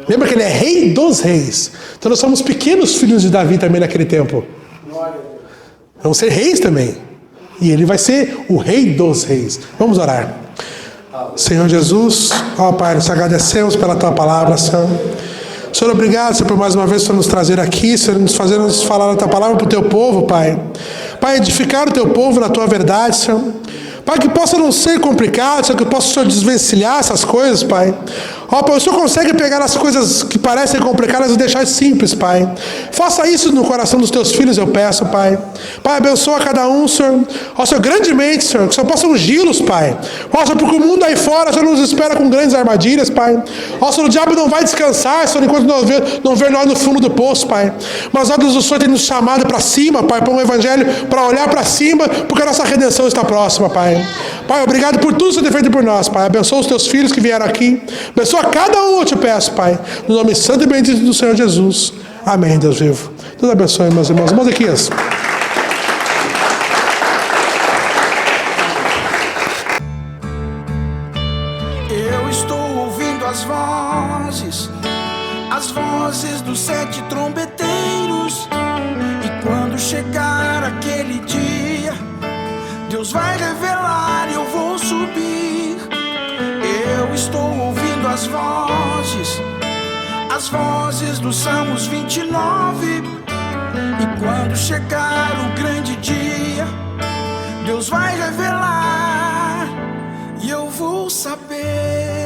Lembra que ele é rei dos reis. Então nós somos pequenos filhos de Davi também naquele tempo. Vamos ser reis também. E ele vai ser o rei dos reis. Vamos orar. Senhor Jesus, ó Pai, nós agradecemos pela Tua palavra, Senhor. Senhor, obrigado, Senhor, por mais uma vez por nos trazer aqui, Senhor, nos falar a Tua palavra para o Teu povo, Pai. Pai, edificar o Teu povo na Tua verdade, Senhor. Pai, que possa não ser complicado, Senhor, que possa o Senhor desvencilhar essas coisas, Pai. Ó, Pai, o Senhor consegue pegar as coisas que parecem complicadas e deixar simples, Pai. Faça isso no coração dos Teus filhos, eu peço, Pai. Pai, abençoa cada um, Senhor. Ó, Senhor, grandemente, Senhor, que o Senhor possa ungí-los, Pai. Ó, Senhor, porque o mundo aí fora, o Senhor nos espera com grandes armadilhas, Pai. Ó, Senhor, o diabo não vai descansar, Senhor, enquanto não ver nós no fundo do poço, Pai. Mas, ó Deus, o Senhor tem nos chamado para cima, Pai, para um evangelho, para olhar para cima, porque a nossa redenção está próxima, Pai. Pai, obrigado por tudo que o Senhor tem feito por nós, Pai. Abençoa os Teus filhos que vieram aqui. Abençoa cada um, eu te peço, Pai. No nome santo e bendito do Senhor Jesus. Amém, Deus vivo. Deus abençoe, meus irmãos. Mosequias. Eu estou ouvindo as vozes dos 7 trombeteiros. E quando chegar aquele dia, Deus vai revelar e eu vou subir. Eu estou ouvindo as vozes dos Salmos 29. E quando chegar o grande dia, Deus vai revelar e eu vou saber.